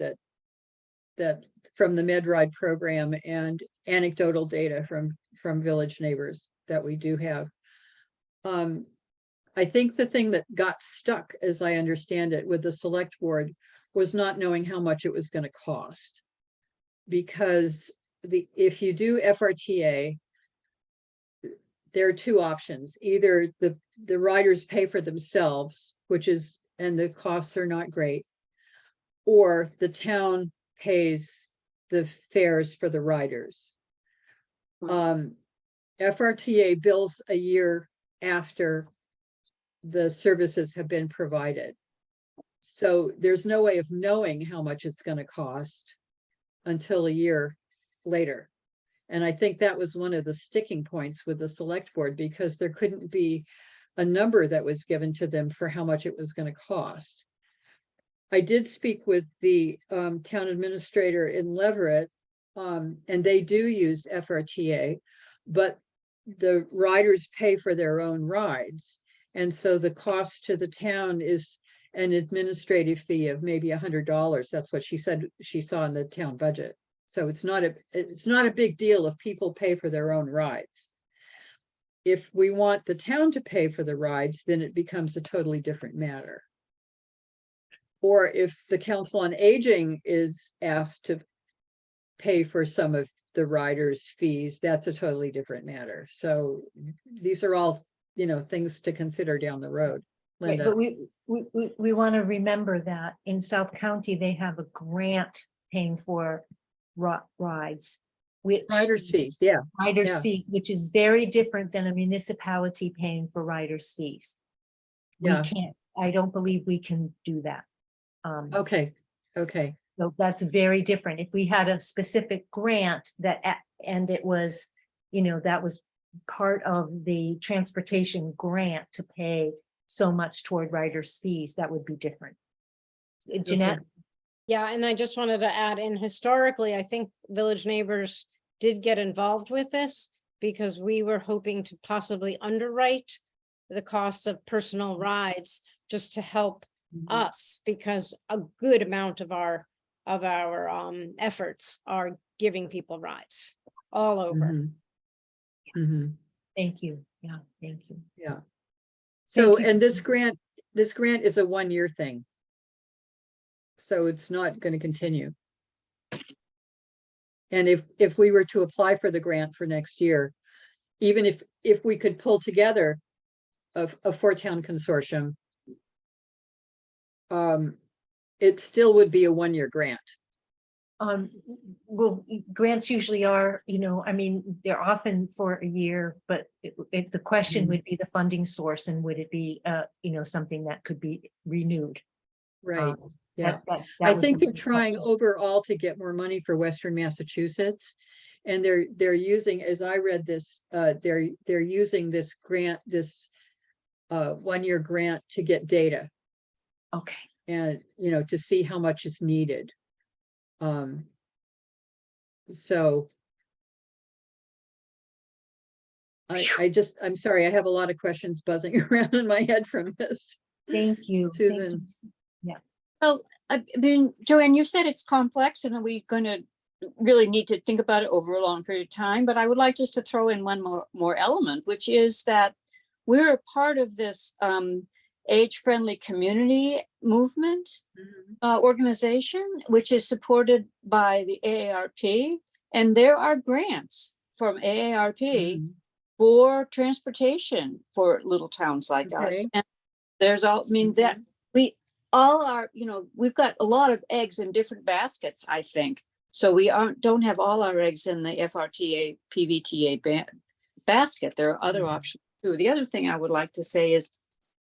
that from the MedRide program and anecdotal data from Village Neighbors that we do have. I think the thing that got stuck, as I understand it, with the select board was not knowing how much it was going to cost. Because if you do FRTA, there are two options. Either the riders pay for themselves, and the costs are not great, or the town pays the fares for the riders. FRTA bills a year after the services have been provided. So there's no way of knowing how much it's going to cost until a year later. And I think that was one of the sticking points with the select board, because there couldn't be a number that was given to them for how much it was going to cost. I did speak with the town administrator in Leverett, and they do use FRTA, but the riders pay for their own rides. And so the cost to the town is an administrative fee of maybe $100. That's what she said she saw in the town budget. So it's not a big deal if people pay for their own rides. If we want the town to pay for the rides, then it becomes a totally different matter. Or if the Council on Aging is asked to pay for some of the riders' fees, that's a totally different matter. So these are all, things to consider down the road. Right, Linda. but we want to remember that in South County, they have a grant paying for rides. Riders' fees, yeah. Riders' yeah. fees, which is very different than a municipality paying for riders' fees. We Yeah. can't, I don't believe we can do that. Okay. So that's very different. If we had a specific grant that and it was, you know, that was part of the transportation grant to pay so much toward writers' fees, that would be different. Jeanette? Yeah, and I just wanted to add in historically, I think Village Neighbors did get involved with this because we were hoping to possibly underwrite the costs of personal rides just to help us, because a good amount of our efforts are giving people rides all over. Mhm. Mhm. Thank you. Yeah, thank you. Yeah. So, you. and this grant is a 1-year thing. So it's not going to continue. And if we were to apply for the grant for next year, even if we could pull together a 4-town consortium, it still would be a 1-year grant. Well, grants usually are, you know, I mean, they're often for a year, but if the question Mhm. would be the funding source, and would it be, you know, something that could be renewed? Right. Yeah. That I was think the they're trying question. overall to get more money for Western Massachusetts. And they're using, as I read this, they're using this grant, this 1-year grant to get data Okay, and, you know, to see how much is needed. So I'm sorry, I have a lot of questions buzzing around in my head from this. thank you. Thank you. Susan. Well, I mean, Joanne, you said it's complex and are we going to really need to think about it over a long period of time? But I would like just to throw in one more element, which is that we're a part of this age-friendly community movement organization, which is supported by the AARP. And there are grants from AARP for transportation for little towns like us. Okay. And there's all, I mean, that we all are, you know, we've got a lot of eggs in different baskets, I think. So we don't have all our eggs in the FRTA, PVTA basket. There are other options too. The other thing I would like to say is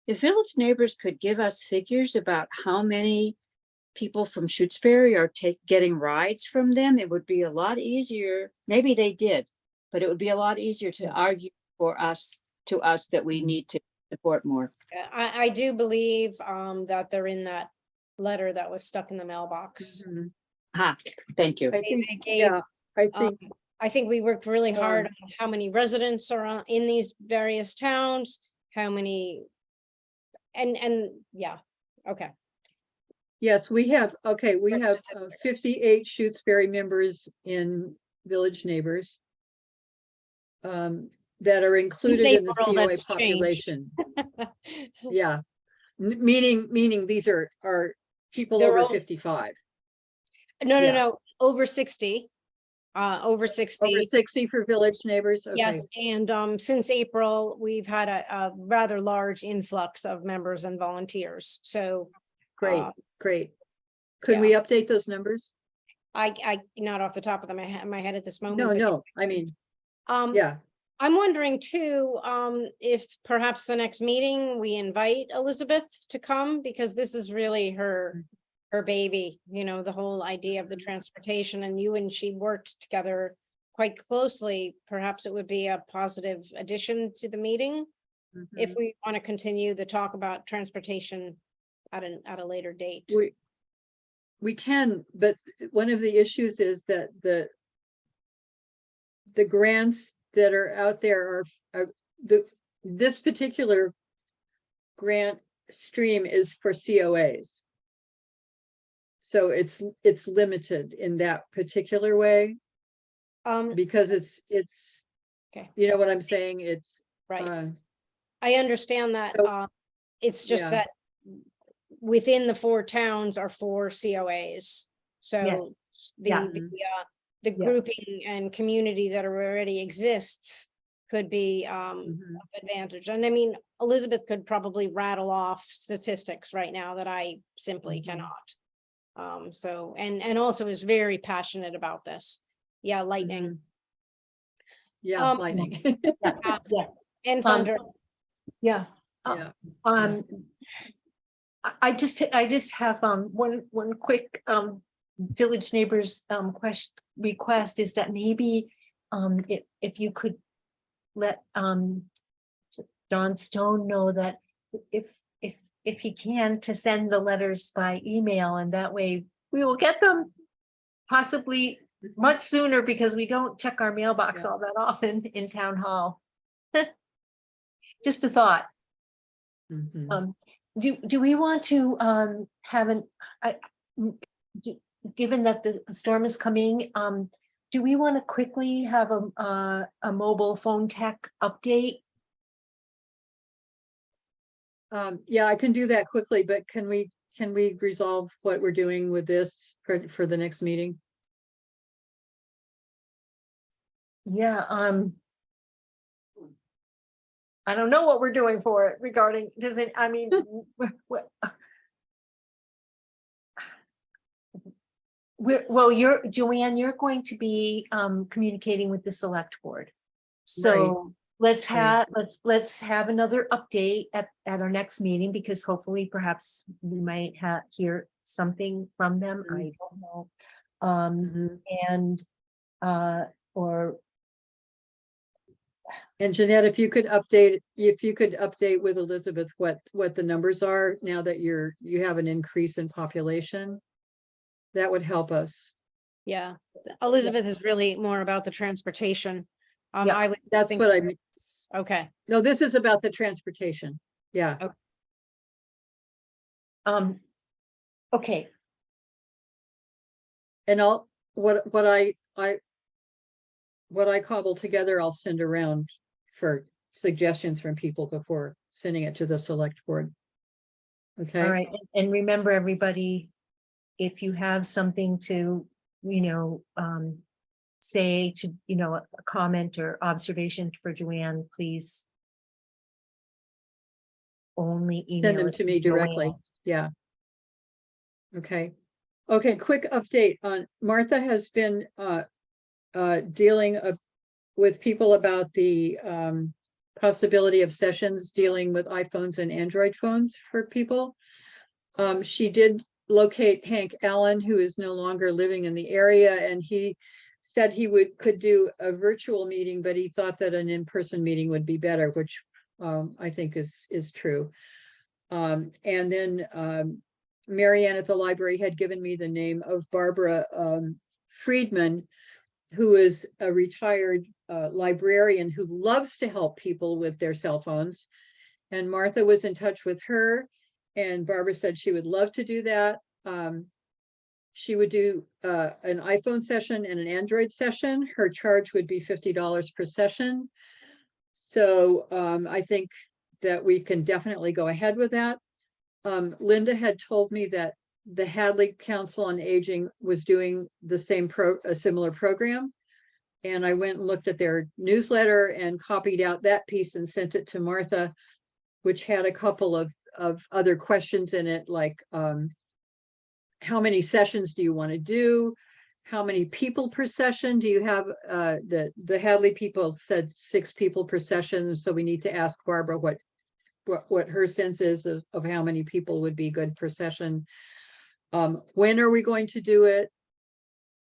if Village Neighbors could give us figures about how many people from Shutesbury are getting rides from them, it would be a lot easier. Maybe they did, but it would be a lot easier to argue for us that we need to support more. I do believe that they're in that letter that was stuck in the mailbox. Thank you. I think, They gave, yeah, I think, I think we worked really hard on how many residents are in these various towns, how many, and yeah, okay. yes, we have 58 Shutesbury members in Village Neighbors that are included in the April, COA that's population. Yeah, meaning these are people They're over all- 55. No, over 60. Over 60. Over 60 for Village Neighbors. Okay. Yes, and since April, we've had a rather large influx of members and volunteers. So Great, uh, great. Could yeah. we update those numbers? I not off the top of my head at this moment. No, but, no, I mean, Um, yeah, I'm wondering too, if perhaps the next meeting we invite Elizabeth to come, because this is really her baby, you know, the whole idea of the transportation, and you and she worked together quite closely. Perhaps it would be a positive addition to the meeting if mhm. we want to continue the talk about transportation at a later date. We can, but one of the issues is that the grants that are out there are this particular grant stream is for COAs. So it's limited in that particular way because it's Okay. you know what I'm saying? It's Right. I understand that. so- It's just yeah. that within the 4 towns are 4 COAs. So Yes. the, Yeah. the Yeah. grouping and community that already exists could be Mhm. of advantage. And I mean, Elizabeth could probably rattle off statistics right now that I simply Mhm. cannot. So, and also is very passionate about this. Yeah, lightning. Mhm. Yeah, Um, lightning. Yeah. And thunder. Yeah. Yeah. I just have one quick Village Neighbors request is that maybe if you could let, John Stone know that if he can, to send the letters by email, and that way we will get them possibly much sooner, because we don't check our mailbox Yeah. all that often in town hall. Just a thought. Mhm. Do we want to, have given that the storm is coming, do we want to quickly have a mobile phone tech update? Yeah, I can do that quickly, but can we resolve what we're doing with this for the next meeting? Yeah, I don't know what we're doing for it regarding, does it, I mean, well, Joanne, you're going to be, communicating with the select board. So let's Right. have another update at our next meeting, because hopefully perhaps we might hear something from them. Mhm. I don't know. Mhm. And, or, And Jeanette, if you could update with Elizabeth what the numbers are now that you have an increase in population, that would help us. Yeah, Elizabeth is really more about the transportation. Yeah, I would just That's think, what I mean. okay, No, this is about the transportation. Yeah. okay, And what I cobble together, I'll send around for suggestions from people before sending it to the select board. Okay. all right. And remember, everybody, if you have something to, say to, a comment or observation for Joanne, please only Send email them it to me directly. Joanne. Yeah. Okay. Okay, quick update on Martha has been dealing with people about the possibility of sessions dealing with iPhones and Android phones for people. She did locate Hank Allen, who is no longer living in the area, and he said he could do a virtual meeting, but he thought that an in-person meeting would be better, which I think is true. And then Marianne at the library had given me the name of Barbara Friedman, who is a retired librarian who loves to help people with their cell phones. And Martha was in touch with her, and Barbara said she would love to do that. She would do an iPhone session and an Android session. Her charge would be $50 per session. So I think that we can definitely go ahead with that. Linda had told me that the Hadley Council on Aging was doing the same a similar program. And I went and looked at their newsletter and copied out that piece and sent it to Martha, which had a couple of other questions in it, like how many sessions do you want to do? How many people per session do you have? The Hadley people said 6 people per session. So we need to ask Barbara what her sense is of how many people would be good per session. When are we going to do it?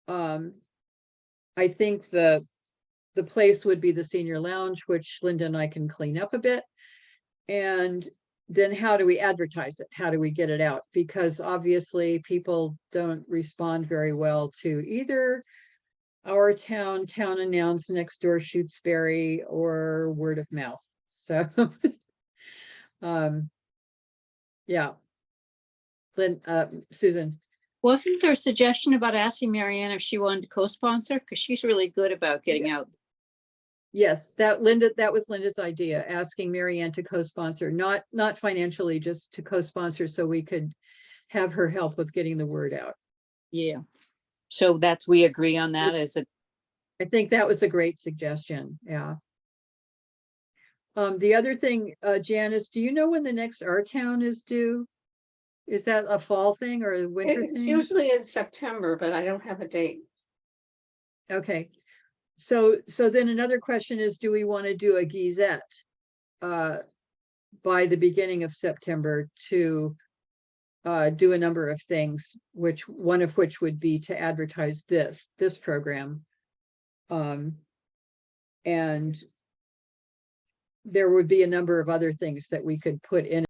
I think the place would be the senior lounge, which Linda and I can clean up a bit. And then how do we advertise it? How do we get it out? Because obviously people don't respond very well to either our town announce next door Shutesbury or word of mouth. So yeah. Susan. Wasn't there a suggestion about asking Marianne if she wanted to co-sponsor? Because she's really good about getting out. Yes, that was Linda's idea, asking Marianne to co-sponsor, not financially, just to co-sponsor so we could have her help with getting the word out. Yeah. So we agree on that as a. I think that was a great suggestion. Yeah. The other thing, Janice, do you know when the next Our Town is due? Is that a fall thing or a winter It's thing? usually in September, but I don't have a date. Okay. So then another question is, do we want to do a Gazette by the beginning of September to do a number of things, one of which would be to advertise this program. And there would be a number of other things that we could put in